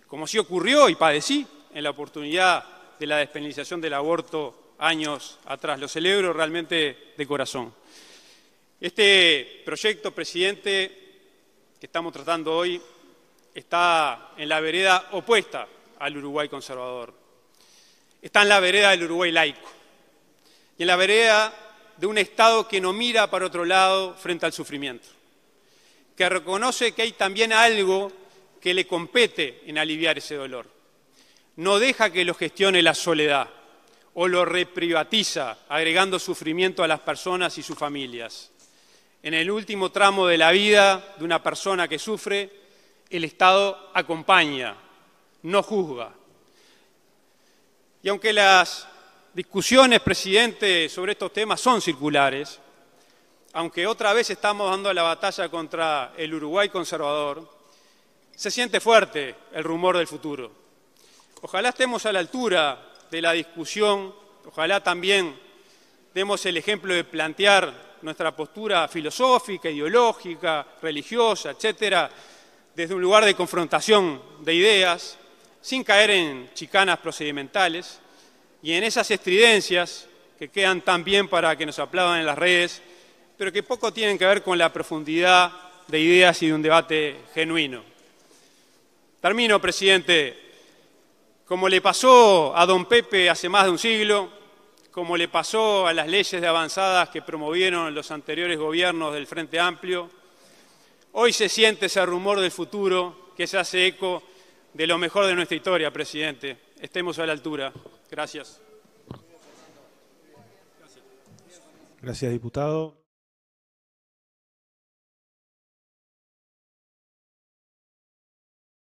como sí ocurrió y padecí en la oportunidad de la despenalización del aborto años atrás. Lo celebro realmente de corazón. Este proyecto, presidente, que estamos tratando hoy, está en la vereda opuesta al Uruguay conservador. Está en la vereda del Uruguay laico y en la vereda de un Estado que no mira para otro lado frente al sufrimiento, que reconoce que hay también algo que le compete en aliviar ese dolor. No deja que lo gestione la soledad o lo reprivatiza, agregando sufrimiento a las personas y sus familias. En el último tramo de la vida de una persona que sufre, el Estado acompaña, no juzga. Y aunque las discusiones, presidente, sobre estos temas son circulares, aunque otra vez estamos dando la batalla contra el Uruguay conservador, se siente fuerte el rumor del futuro. Ojalá estemos a la altura de la discusión, ojalá también demos el ejemplo de plantear nuestra postura filosófica, ideológica, religiosa, etcétera, desde un lugar de confrontación de ideas, sin caer en chicanas procedimentales y en esas estridencias que quedan tan bien para que nos aplaudan en las redes, pero que poco tienen que ver con la profundidad de ideas y de un debate genuino. Termino, presidente. Como le pasó a don Pepe hace más de un siglo, como le pasó a las leyes de avanzadas que promovieron los anteriores gobiernos del Frente Amplio, hoy se siente ese rumor del futuro que se hace eco de lo mejor de nuestra historia, presidente. Estemos a la altura. Gracias. Gracias, diputado.